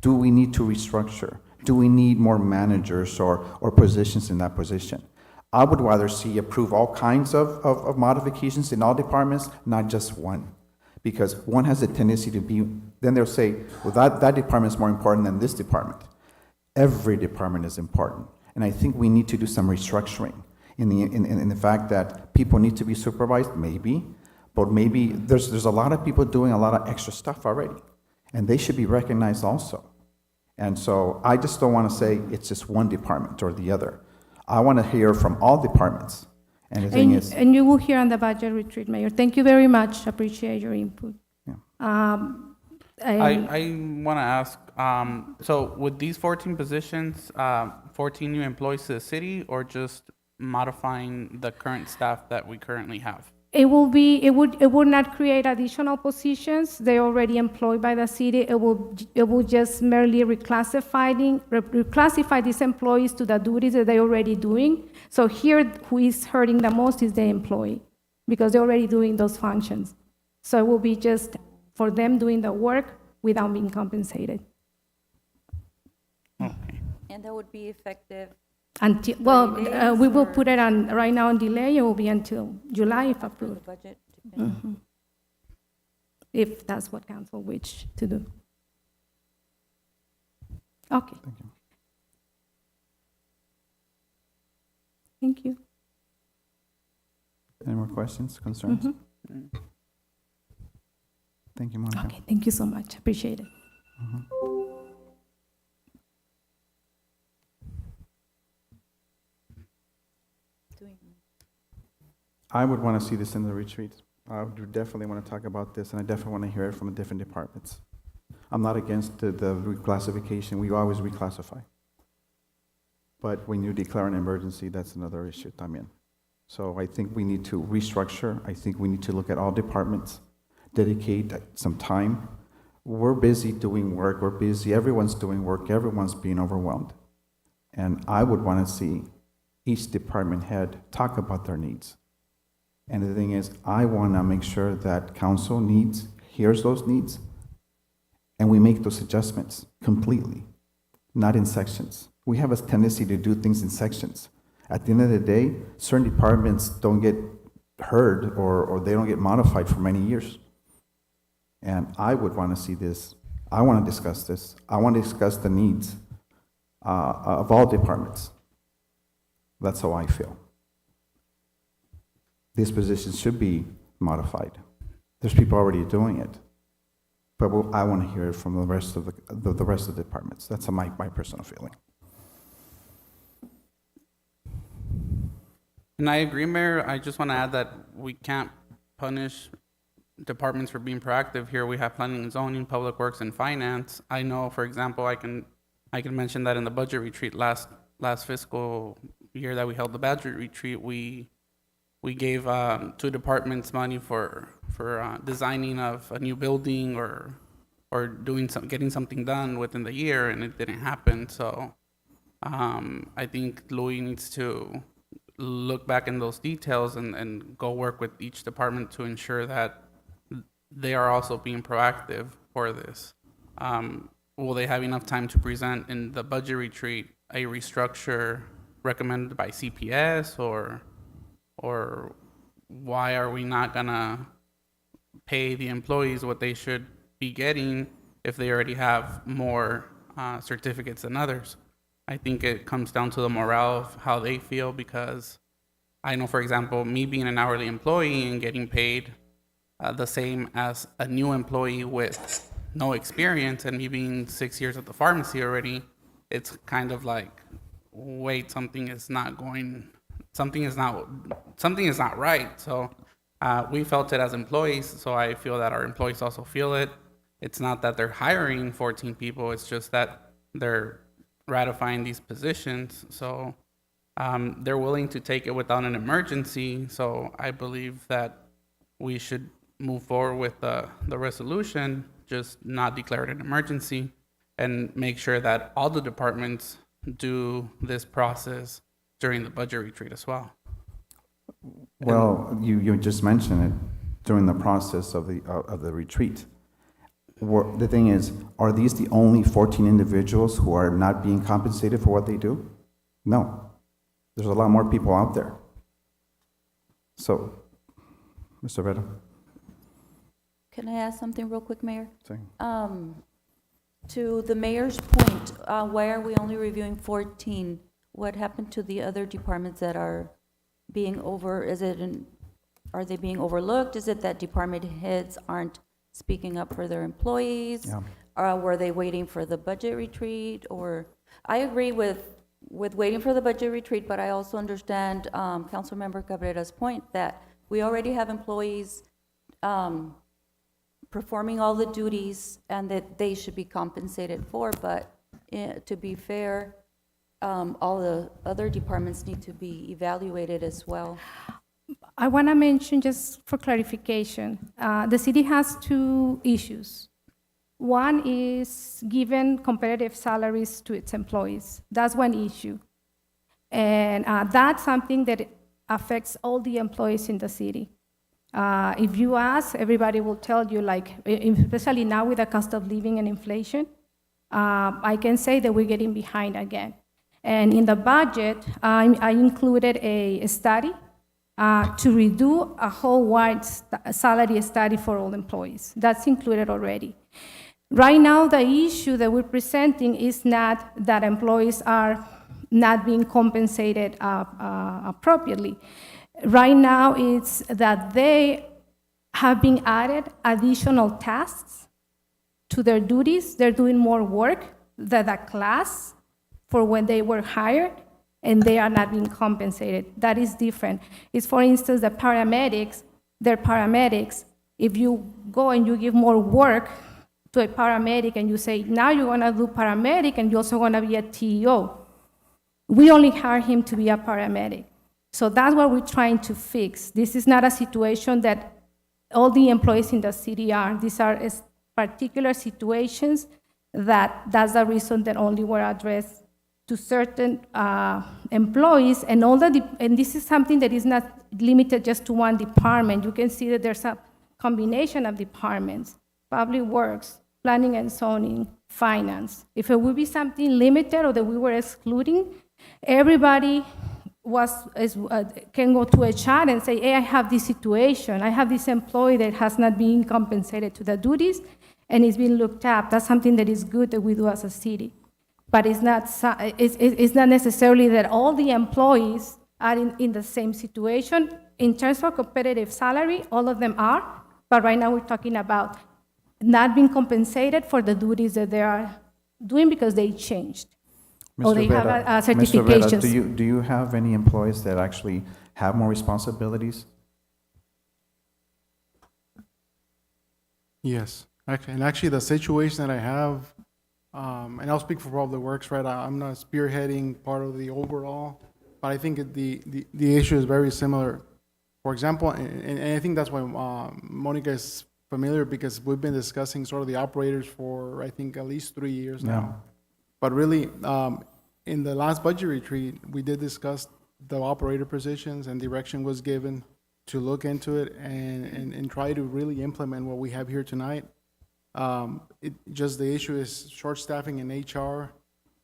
do we need to restructure? Do we need more managers or positions in that position? I would rather see approve all kinds of modifications in all departments, not just one. Because one has a tendency to be, then they'll say, well, that department is more important than this department. Every department is important. And I think we need to do some restructuring in the fact that people need to be supervised, maybe, but maybe there's a lot of people doing a lot of extra stuff already, and they should be recognized also. And so I just don't want to say it's just one department or the other. I want to hear from all departments. And the thing is, And you will hear on the budget retreat, Mayor. Thank you very much. Appreciate your input. Yeah. I want to ask, so with these 14 positions, 14 new employees to the city, or just modifying the current staff that we currently have? It would not create additional positions. They're already employed by the city. It will just merely reclassify these employees to the duties that they're already doing. So here, who is hurting the most is the employee, because they're already doing those functions. So it will be just for them doing the work without being compensated. And that would be effective Until, we will put it on, right now on delay, it will be until July if for the approved, budget. if that's what council wish to do. Okay. Thank you. any more questions, concerns? Thank you, Monica. Okay, thank you so much. Appreciate it. I would want to see this in the retreat. I would definitely want to talk about this, and I definitely want to hear it from the different departments. I'm not against the reclassification. We always reclassify. But when you declare an emergency, that's another issue también. So I think we need to restructure. I think we need to look at all departments, dedicate some time. We're busy doing work. We're busy. Everyone's doing work. Everyone's being overwhelmed. And I would want to see each department head talk about their needs. And the thing is, I want to make sure that council hears those needs, and we make those adjustments completely, not in sections. We have a tendency to do things in sections. At the end of the day, certain departments don't get heard or they don't get modified for many years. And I would want to see this. I want to discuss this. I want to discuss the needs of all departments. That's how I feel. These positions should be modified. There's people already doing it. But I want to hear it from the rest of the rest of the departments. That's my personal feeling. And I agree, Mayor. I just want to add that we can't punish departments for being proactive. Here we have planning and zoning, public works, and finance. I know, for example, I can mention that in the budget retreat last fiscal year that we held the budget retreat, we gave 2 departments money for designing of a new building or getting something done within the year, and it didn't happen. So I think Louis needs to look back in those details and go work with each department to ensure that they are also being proactive for this. Will they have enough time to present in the budget retreat a restructure recommended by CPS, or why are we not gonna pay the employees what they should be getting if they already have more certificates than others? I think it comes down to the morale of how they feel, because I know, for example, me being an hourly employee and getting paid the same as a new employee with no experience, and me being 6 years at the pharmacy already, it's kind of like, wait, something is not right. So we felt it as employees, so I feel that our employees also feel it. It's not that they're hiring 14 people, it's just that they're ratifying these positions. So they're willing to take it without an emergency. So I believe that we should move forward with the resolution, just not declare it an emergency, and make sure that all the departments do this process during the budget retreat as well. Well, you just mentioned it during the process of the retreat. The thing is, are these the only 14 individuals who are not being compensated for what they do? No. There's a lot more people out there. So, Mr. Vera. Can I ask something real quick, Mayor? Sorry. To the mayor's point, why are we only reviewing 14? What happened to the other departments that are being are they being overlooked? Is it that department heads aren't speaking up for their employees? Yeah. Or were they waiting for the budget retreat? Or, I agree with waiting for the budget retreat, but I also understand Councilmember Cabrera's point that we already have employees performing all the duties and that they should be compensated for, but to be fair, all the other departments need to be evaluated as well. I want to mention, just for clarification, the city has two issues. One is giving competitive salaries to its employees. That's one issue. And that's something that affects all the employees in the city. If you ask, everybody will tell you, like, especially now with the cost of living and inflation, I can say that we're getting behind again. And in the budget, I included a study to redo a whole wide salary study for all employees. That's included already. Right now, the issue that we're presenting is not that employees are not being compensated appropriately. Right now, it's that they have been added additional tasks to their duties. They're doing more work than the class for when they were hired, and they are not being compensated. That is different. It's, for instance, the paramedics, they're paramedics. If you go and you give more work to a paramedic and you say, now you're gonna do paramedic and you're also gonna be a TEO, we only hire him to be a paramedic. So that's what we're trying to fix. This is not a situation that all the employees in the city are. These are particular situations that's the reason that only were addressed to certain employees, and and this is something that is not limited just to one department. You can see that there's a combination of departments: public works, planning and zoning, finance. If it would be something limited or that we were excluding, everybody can go to a chat and say, hey, I have this situation. I have this employee that has not been compensated to the duties, and it's been looked up. That's something that is good that we do as a city. But it's not necessarily that all the employees are in the same situation. In terms of competitive salary, all of them are, but right now we're talking about not being compensated for the duties that they are doing because they changed. Or they have certifications. Mr. Vera, do you have any employees that actually have more responsibilities? Yes, actually the situation that I have, and I'll speak for Public Works, right? I'm not spearheading part of the overall, but I think the issue is very similar. For example, and I think that's why Monica is familiar, because we've been discussing sort of the operators for, I think, at least 3 years now. Yeah. But really, in the last budget retreat, we did discuss the operator positions, and direction was given to look into it and try to really implement what we have here tonight. Just the issue is short staffing in HR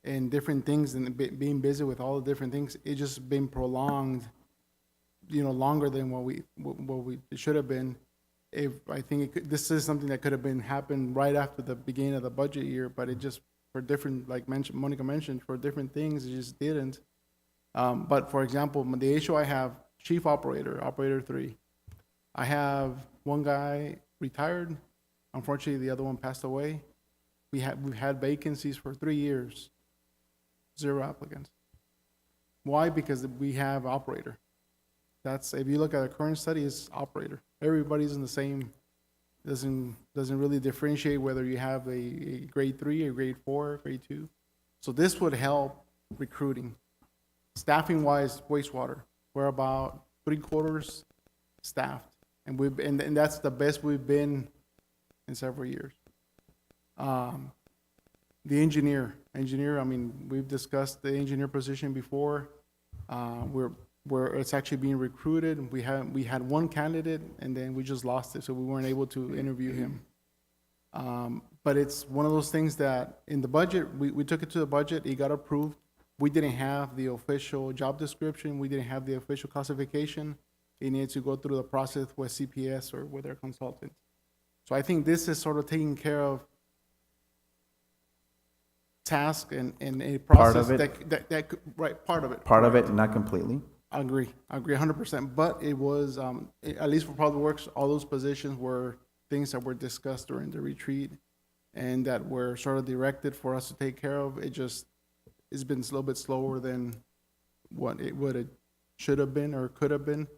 and different things, and being busy with all the different things. It just been prolonged, longer than what we it should have been. I think this is something that could have happened right after the beginning of the budget year, but it just, for different, like Monica mentioned, for different things, it just didn't. But for example, the issue I have, chief operator, operator 3. I have one guy retired, Unfortunately, the other one passed away. We've had vacancies for 3 years, 0 applicants. Why? Because we have operator. That's, if you look at the current study, it's operator. Everybody's in the same, doesn't really differentiate whether you have a grade 3, a grade 4, grade 2. So this would help recruiting. Staffing wise, wastewater, we're about 3/4 staffed. And that's the best we've been in several years. The engineer, I mean, we've discussed the engineer position before. Where it's actually being recruited. We had one candidate, and then we just lost it, so we weren't able to interview him. But it's one of those things that in the budget, we took it to the budget, it got approved. We didn't have the official job description, we didn't have the official classification. It needed to go through the process with CPS or with their consultant. So I think this is sort of taking care of task and a Part process of it. that could, right, part of it. Part of it, not completely. I agree 100%, but it was, at least for Public Works, all those positions were things that were discussed during the retreat and that were sort of directed for us to take care of. It's been a little bit slower than what it should have been or could have been.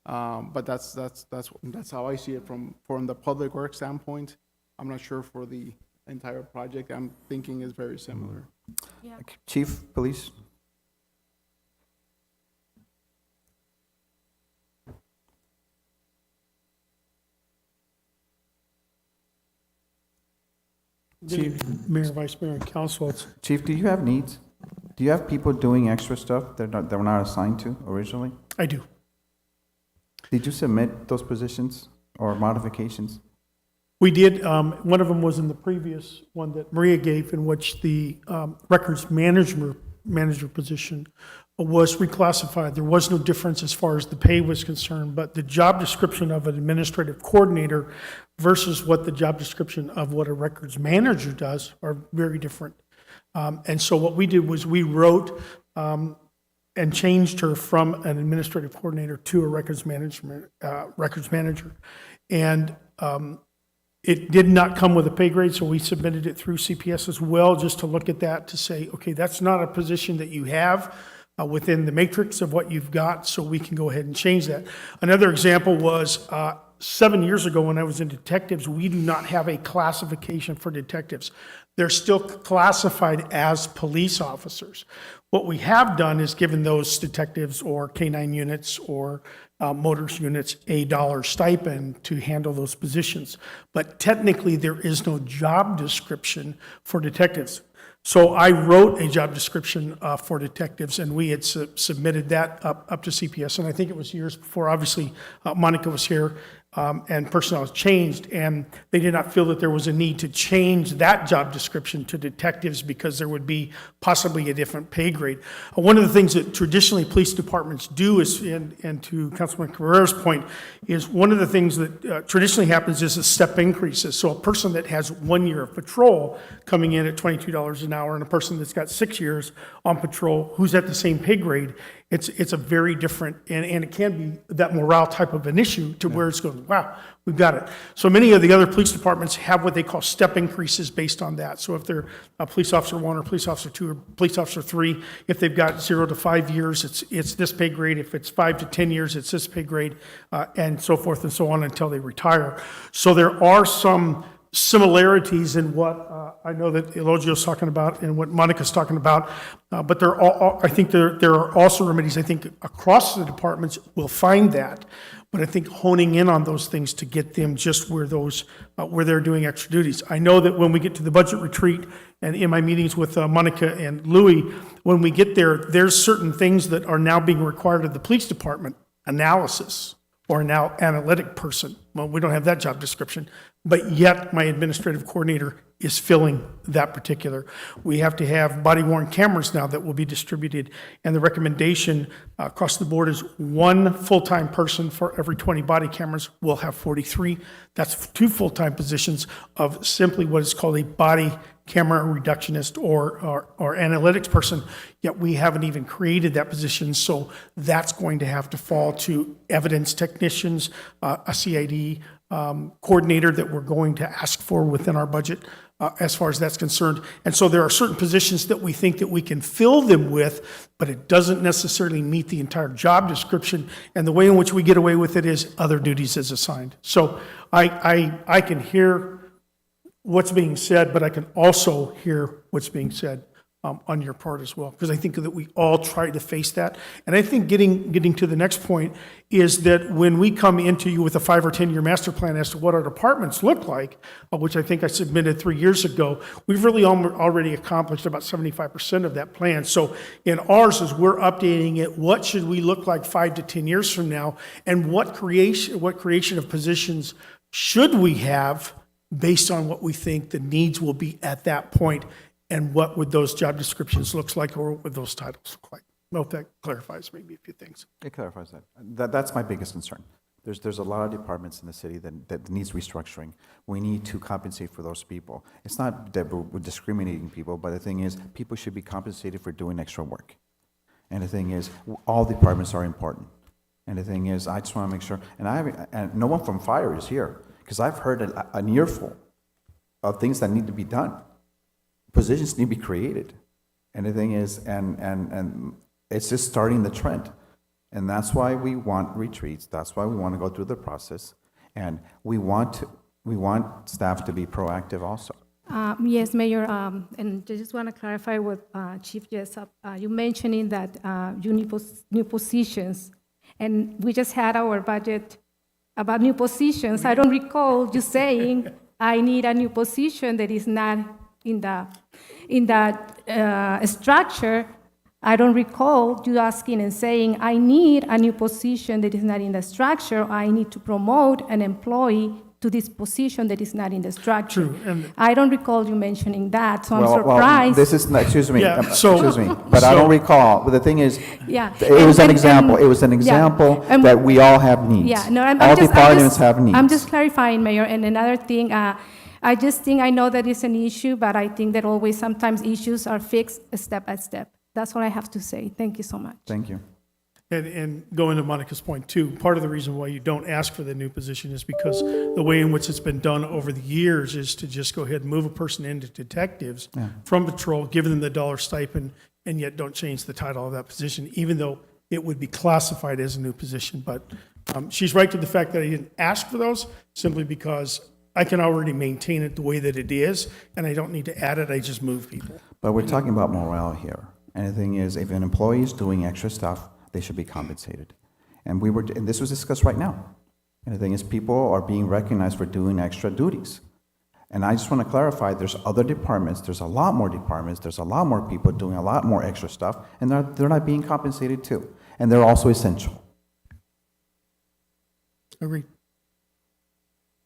But that's how I see it from the Public Works standpoint. I'm not sure for the entire project. I'm thinking is very similar. Yeah. Chief, Police? Chief, Mayor, Vice Mayor, and Council, Chief, do you have needs? Do you have people doing extra stuff that were not assigned to originally? I do. Did you submit those positions or modifications? We did, one of them was in the previous one that Maria gave, in which the records manager position was reclassified. There was no difference as far as the pay was concerned, but the job description of an administrative coordinator versus what the job description of what a records manager does are very different. And so what we did was we wrote and changed her from an administrative coordinator to a records manager. And it did not come with a pay grade, so we submitted it through CPS as well, just to look at that, to say, okay, that's not a position that you have within the matrix of what you've got, so we can go ahead and change that. Another example was 7 years ago when I was in detectives, we do not have a classification for detectives. They're still classified as police officers. What we have done is given those detectives or K-9 units or motors units a dollar stipend to handle those positions. But technically, there is no job description for detectives. So I wrote a job description for detectives, and we had submitted that up to CPS. And I think it was years before, obviously, Monica was here, and personnel was changed, and they did not feel that there was a need to change that job description to detectives because there would be possibly a different pay grade. One of the things that traditionally police departments do is, and to Councilman Carrera's point, is one of the things that traditionally happens is a step increases. So a person that has 1 year of patrol coming in at $22 an hour and a person that's got 6 years on patrol who's at the same pay grade, it's a very different, and it can be that morale type of an issue to where it's going, wow, we've got it. So many of the other police departments have what they call step increases based on that. So if they're a police officer 1 or police officer 2 or police officer 3, if they've got 0 to 5 years, it's this pay grade. If it's 5 to 10 years, it's this pay grade, and so forth and so on until they retire. So there are some similarities in what I know that Elogio's talking about and what Monica's talking about, but I think there are also remedies. I think across the departments will find that, but I think honing in on those things to get them just where they're doing extra duties. I know that when we get to the budget retreat and in my meetings with Monica and Louis, when we get there, there's certain things that are now being required of the police department, analysis, or now analytic person. Well, we don't have that job description, but yet my administrative coordinator is filling that particular. We have to have body-worn cameras now that will be distributed, and the recommendation across the board is 1 full-time person for every 20 body cameras. We'll have 43. That's 2 full-time positions of simply what is called a body camera reductionist or analytics person, yet we haven't even created that position, so that's going to have to fall to evidence technicians, a CID, coordinator that we're going to ask for within our budget as far as that's concerned. And so there are certain positions that we think that we can fill them with, but it doesn't necessarily meet the entire job description. And the way in which we get away with it is other duties as assigned. So I can hear what's being said, but I can also hear what's being said on your part as well, because I think that we all try to face that. And I think getting to the next point is that when we come into you with a 5 or 10-year master plan as to what our departments look like, which I think I submitted 3 years ago, we've really already accomplished about 75% of that plan. So in ours, as we're updating it, what should we look like 5 to 10 years from now, and what creation of positions should we have based on what we think the needs will be at that point, and what would those job descriptions look like, or what would those titles look like? I hope that clarifies maybe a few things. It clarifies that. That's my biggest concern. There's a lot of departments in the city that needs restructuring. We need to compensate for those people. It's not that we're discriminating people, but the thing is, people should be compensated for doing extra work. And the thing is, all departments are important. And the thing is, I just want to make sure, and no one from fire is here, because I've heard an earful of things that need to be done. Positions need to be created. And the thing is, and it's just starting the trend. And that's why we want retreats. That's why we want to go through the process. And we want staff to be proactive also. Yes, Mayor, and I just want to clarify with Chief Jessup. You mentioning that you need new positions, and we just had our budget about new positions. I don't recall you saying, I need a new position that is not in that structure. I don't recall you asking and saying, I need a new position that is not in the structure, or I need to promote an employee to this position that is not in the structure. True, and- I don't recall you mentioning that, so I'm surprised. This is, excuse me, Yeah, excuse me, but I don't recall. But the thing is, Yeah. it was an example. It was an yeah. example And- that we all have needs. Yeah, no, All departments have needs. I'm just clarifying, Mayor, and another thing, I just think, I know that it's an issue, but I think that always sometimes issues are fixed step by step. That's what I have to say. Thank you so much. Thank you. And going to Monica's point too, part of the reason why you don't ask for the new position is because the way in which it's been done over the years is to just go ahead and move a person into detectives from patrol, give them the dollar stipend, and yet don't change the title of that position, even though it would be classified as a new position. But she's right to the fact that I didn't ask for those simply because I can already maintain it the way that it is, and I don't need to add it, I just move people. But we're talking about morale here. And the thing is, if an employee is doing extra stuff, they should be compensated. And this was discussed right now. And the thing is, people are being recognized for doing extra duties. And I just want to clarify, there's other departments, there's a lot more departments, there's a lot more people doing a lot more extra stuff, and they're not being compensated too. And they're also essential. Agreed.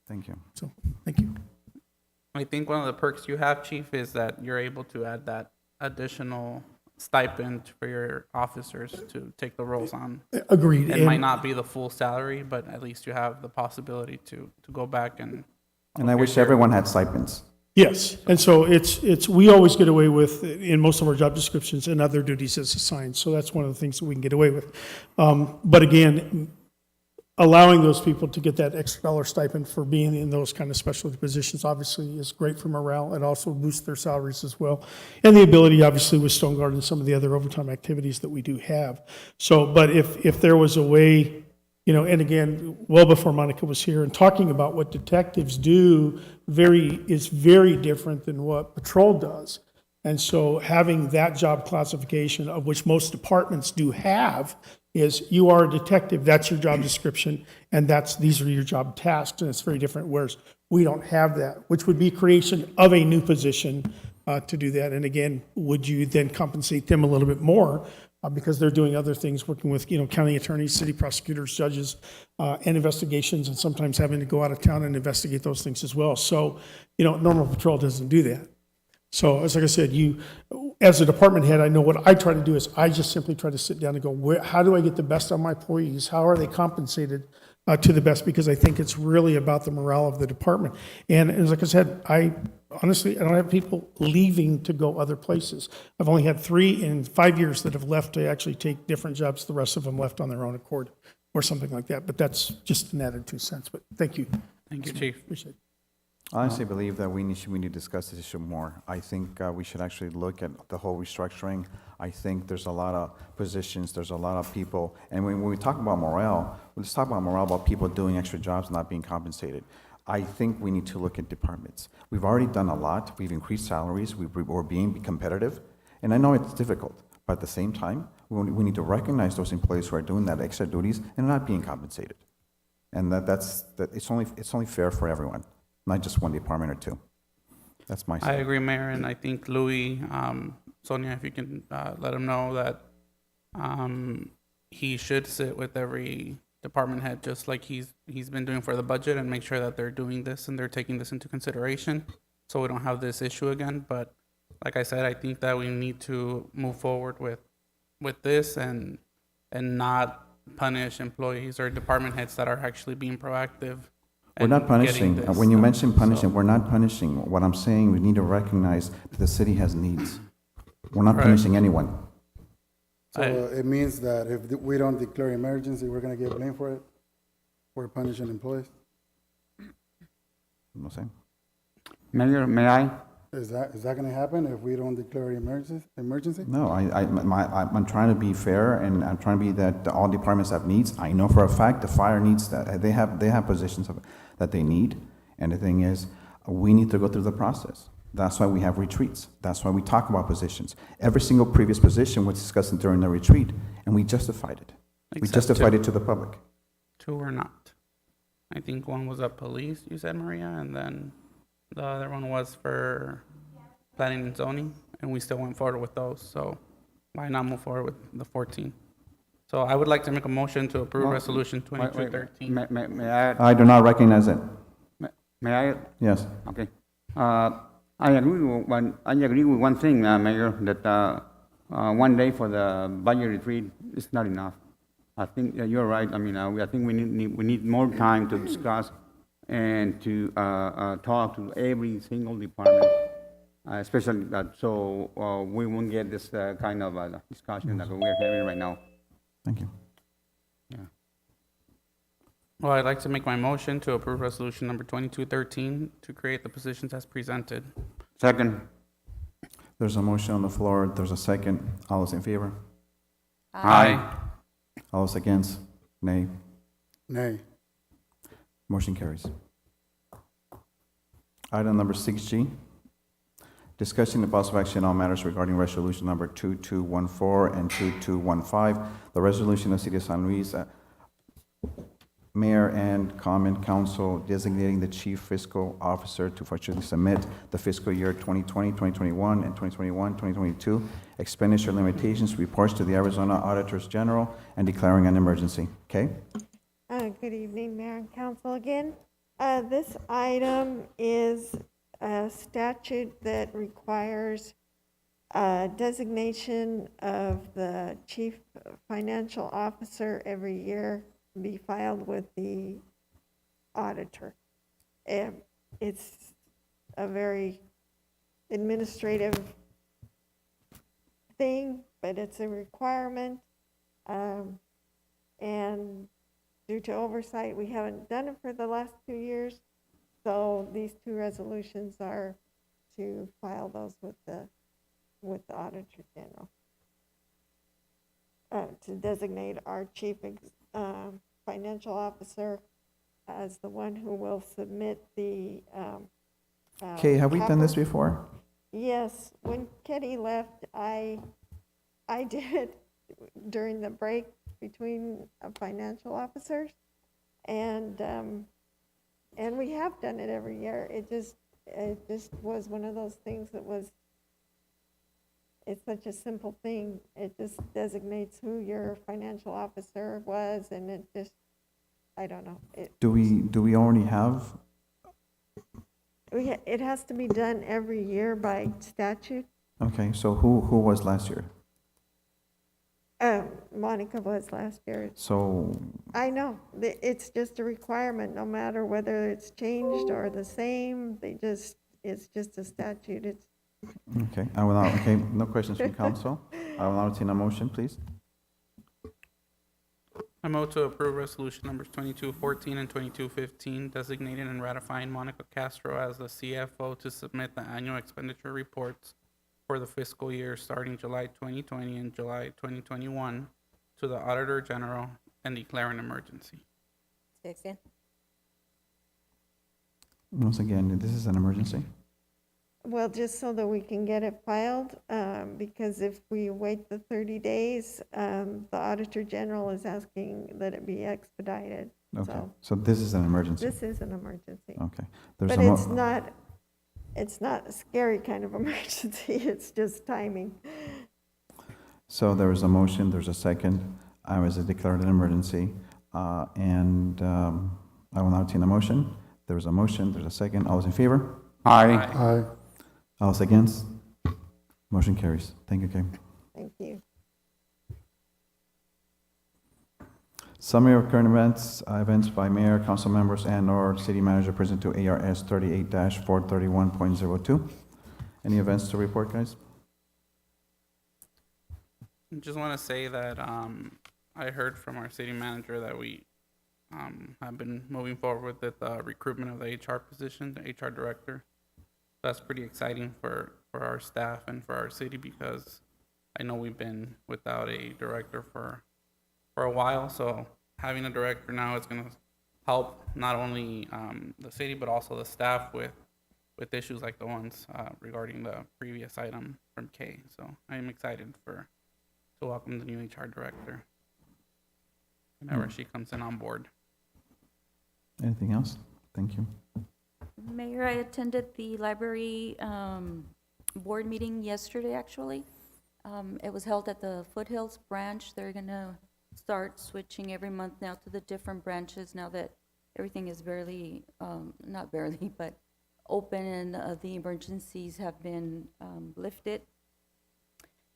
Thank you. So, thank you. I think one of the perks you have, Chief, is that you're able to add that additional stipend for your officers to take the roles on. Agreed. It might not be the full salary, but at least you have the possibility to go back and. And I wish everyone had stipends. Yes, and so we always get away with, in most of our job descriptions, and other duties as assigned, so that's one of the things that we can get away with. But again, allowing those people to get that extra dollar stipend for being in those kind of specialty positions obviously is great for morale. It also boosts their salaries as well. And the ability, obviously, with Stone Guard and some of the other overtime activities that we do have. So, but if there was a way, and again, well before Monica was here, and talking about what detectives do is very different than what patrol does. And so having that job classification, of which most departments do have, is you are a detective, that's your job description, and these are your job tasks, and it's very different, whereas we don't have that, which would be creation of a new position to do that. And again, would you then compensate them a little bit more because they're doing other things, working with county attorneys, city prosecutors, judges, and investigations, and sometimes having to go out of town and investigate those things as well. So, normal patrol doesn't do that. So, as like I said, as a department head, I know what I try to do is I just simply try to sit down and go, how do I get the best out of my employees? How are they compensated to the best? Because I think it's really about the morale of the department. And as like I said, I don't have people leaving to go other places. I've only had 3 in 5 years that have left to actually take different jobs. The rest of them left on their own accord or something like that. But that's just an added 2 cents. But thank you. Thank you, Chief. Appreciate it. I honestly believe that we need to discuss this issue more. I think we should actually look at the whole restructuring. I think there's a lot of positions, there's a lot of people, and when we talk about morale, let's talk about morale about people doing extra jobs not being compensated. I think we need to look at departments. We've already done a lot. We've increased salaries. We're being competitive, and I know it's difficult, but at the same time, we need to recognize those employees who are doing that extra duties and not being compensated. And it's only fair for everyone, not just one department or two. That's my I side. agree, Mayor, and I think Louis, Sonia, if you can let him know that he should sit with every department head, just like he's been doing for the budget, and make sure that they're doing this and they're taking this into consideration, so we don't have this issue again. But like I said, I think that we need to move forward with this and not punish employees or department heads that are actually being proactive. We're not and punishing. getting this When you done. mention punishing, So- we're not punishing. What I'm saying, we need to recognize that the city has needs. We're not Right. punishing anyone. So it means that if we don't declare emergency, we're gonna get blamed for it? We're punishing employees? You know what I'm saying? Mayor, may I? Is that gonna happen if we don't declare emergency? No, I'm trying to be fair, and I'm trying to be that all departments have needs. I know for a fact the fire needs that. They have positions that they need, and the thing is, we need to go through the process. That's why we have retreats. That's why we talk about positions. Every single previous position was discussed during the retreat, and we justified it. We Except justified two. it to the public. Two or not. I think one was at police, you said, Maria, and then the other one was for planning and zoning, and we still went forward with those, so why not move forward with the 14? So I would like to make a motion to approve No, Resolution Wait, wait, 2213. May I? I do not recognize it. May I? Yes. Okay. I agree with one thing, Mayor, that one day for the budget retreat is not enough. I think you're right. I mean, I think we need more time to discuss and to talk to every single department, especially that, so we won't get this kind of discussion that we're having right now. Thank you. Well, I'd like to make my motion to approve Resolution number 2213 to create the positions as presented. Second. There's a motion on the floor. There's a second. All those in favor? Aye. All those against? Nay. Nay. Motion carries. Item number 6G, discussion and possible action on matters regarding resolution number 2214 and 2215, the resolution of City of San Luis, Mayor and Common Council designating the Chief Fiscal Officer to officially submit the fiscal year 2020, 2021, and 2021, 2022 expenditure limitations reports to the Arizona Auditors General and declaring an emergency. Okay? Good evening, Mayor and Council again. This item is a statute that requires designation of the chief financial officer every year to be filed with the auditor. It's a very administrative thing, but it's a requirement. And due to oversight, we haven't done it for the last 2 years. So these two resolutions are to file those with the Auditor General. To designate our chief financial officer as the one who will submit the Okay, have we done this capital- before? Yes, when Kenny left, I did it during the break between financial officers, and we have done it every year. It just was one of those things that was, it's such a simple thing. It just designates who your financial officer was, and it just, I don't know. Do we already have? It has to be done every year by statute. Okay, so who was last year? Monica was last year. So, I know, it's just a requirement, no matter whether it's changed or the same, it's just a statute, it's. okay, I will now, okay, no questions from council. I will now entertain a motion, please. I I move to approve resolution numbers 2214 and 2215, designating and ratifying Monica Castro as the CFO to submit the annual expenditure reports for the fiscal year starting July 2020 and July 2021 to the Auditor General and declare an emergency. Second. Once again, this is an emergency. Well, just so that we can get it filed, because if we wait the 30 days, the Auditor General is asking that it be expedited. Okay, So so this is an emergency. this is an emergency. Okay. There's But a mo- it's not a scary kind of emergency, it's just timing. So there is a motion, there's a second. I was declared an emergency, and I will now entertain a motion. There's a motion, there's a second. All those in favor? Aye. Aye. All those against? Motion carries. Thank you, Kay. Thank you. Summary of current events by mayor, council members, and/or city manager present to ARS 38-431.02. Any events to report, guys? Just want to say that I heard from our city manager that we have been moving forward with the recruitment of the HR position, the HR director. That's pretty exciting for our staff and for our city because I know we've been without a director for a while. So having a director now is going to help not only the city but also the staff with issues like the ones regarding the previous item from Kay. So I am excited to welcome the new HR director whenever she comes in on board. Anything else? Thank you. Mayor, I attended the library board meeting yesterday, actually. It was held at the Foothills branch. They're going to start switching every month now to the different branches now that everything is barely, not barely, but open and the emergencies have been lifted.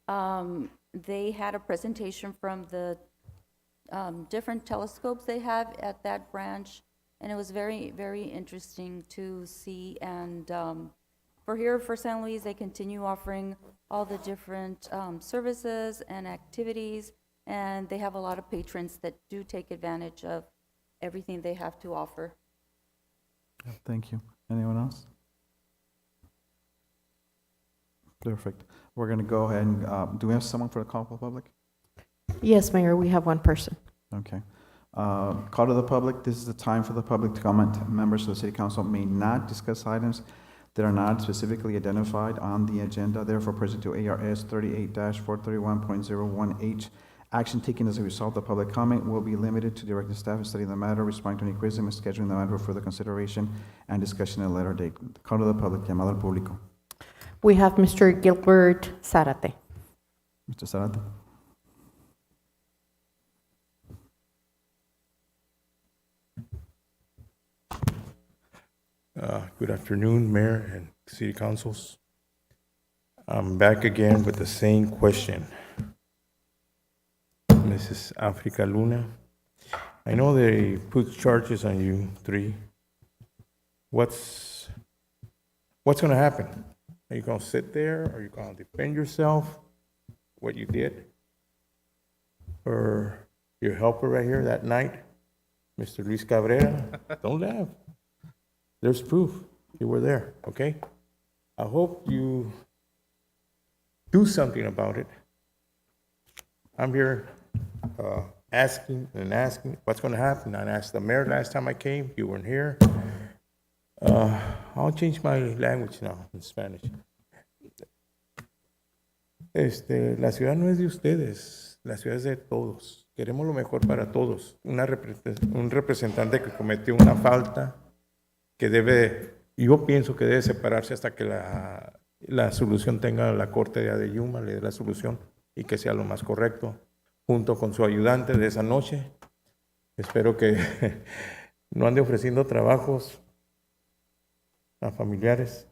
They had a presentation from the different telescopes they have at that branch, and it was very, very interesting to see. And for San Luis, they continue offering all the different services and activities, and they have a lot of patrons that do take advantage of everything they have to offer. Thank you. Anyone else? Perfect. We're going to go ahead and, do we have someone for the call for the public? Yes, Mayor, we have one person. Okay. Call to the public. This is the time for the public to comment. Members of the city council may not discuss items that are not specifically identified on the agenda, therefore present to ARS 38-431.01H. Action taken as a result of the public comment will be limited to directing staff in studying the matter, responding to any criticism, and scheduling the matter for further consideration and discussion at a later date. Call to the public. Llamado al público. We have Mr. Gilbert Zarate. Mr. Zarate. Good afternoon, Mayor and City Councils. I'm back again with the same question. Mrs. Africa Luna, I know they put charges on you, 3. What's going to happen? Are you going to sit there? Are you going to defend yourself, what you did? Or your helper right here that night, Mr. Luis Cabrera? Don't laugh. There's proof you were there, okay? I hope you do something about it. I'm here asking what's going to happen. I asked the mayor last time I came. You weren't here. I'll change my language now in Spanish. La ciudad no es de ustedes, la ciudad es de todos. Queremos lo mejor para todos. Un representante que cometió una falta que yo pienso que debe separarse hasta que la solución tenga la Corte de Yuma, le dé la solución y que sea lo más correcto, junto con su ayudante de esa noche. Espero que no ande ofreciendo trabajos a familiares.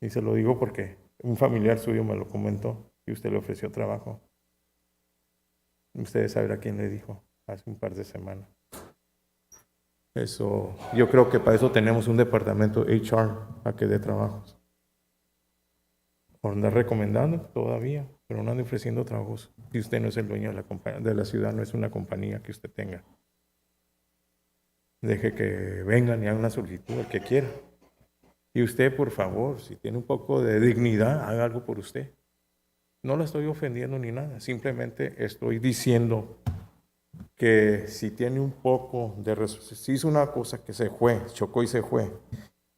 Y se lo digo porque un familiar suyo me lo comentó y usted le ofreció trabajo. Ustedes saben a quién le dijo hace un par de semanas. Eso, yo creo que para eso tenemos un departamento HR para que dé trabajos. Por andar recomendando todavía. pero no ande ofreciendo trabajos si usted no es el dueño de la ciudad, no es una compañía que usted tenga. Deje que vengan y hagan una solicitud, el que quiera. Y usted, por favor, si tiene un poco de dignidad, haga algo por usted. No la estoy ofendiendo ni nada, simplemente estoy diciendo que si tiene un poco de... Si hizo una cosa que se fue, chocó y se fue,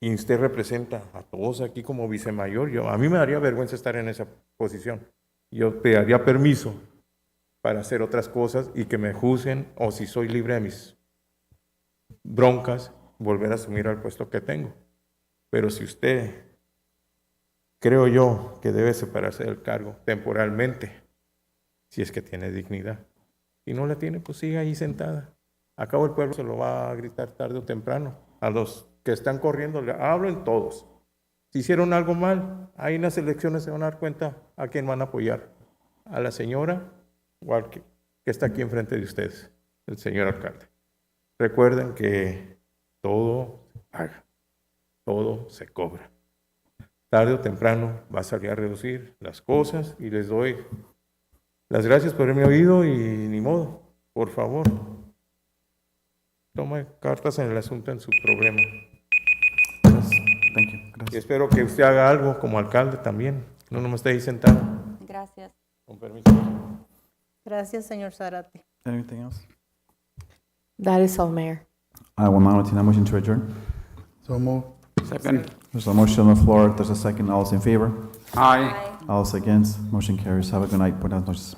y usted representa a todos aquí como vicemayor, a mí me daría vergüenza estar en esa posición. Yo pediría permiso para hacer otras cosas y que me juzguen, o si soy libre de mis broncas, volver a asumir el puesto que tengo. Pero si usted, creo yo, que debe separarse del cargo temporalmente, si es que tiene dignidad. Si no la tiene, pues siga ahí sentada. Acabo el pueblo se lo va a gritar tarde o temprano. A los que están corriendo, hablen todos. Si hicieron algo mal, ahí en las elecciones se van a dar cuenta a quién van a apoyar. A la señora o al que está aquí enfrente de ustedes, el señor alcalde. Recuerden que todo se paga, todo se cobra. Tarde o temprano va a salir a reducir las cosas y les doy las gracias por haberme oído y ni modo, por favor, tome cartas en el asunto en su problema. Thank you. Y Gracias. espero que usted haga algo como alcalde también, no nomás esté ahí sentado. Gracias. Con permiso. Gracias, señor Zarate. Anything else? That is all, Mayor. I will now entertain a motion to adjourn. So move. Second. There's a motion on the floor. There's a second. All those in favor? Aye. All those against? Motion carries. Have a good night. Buenas noches.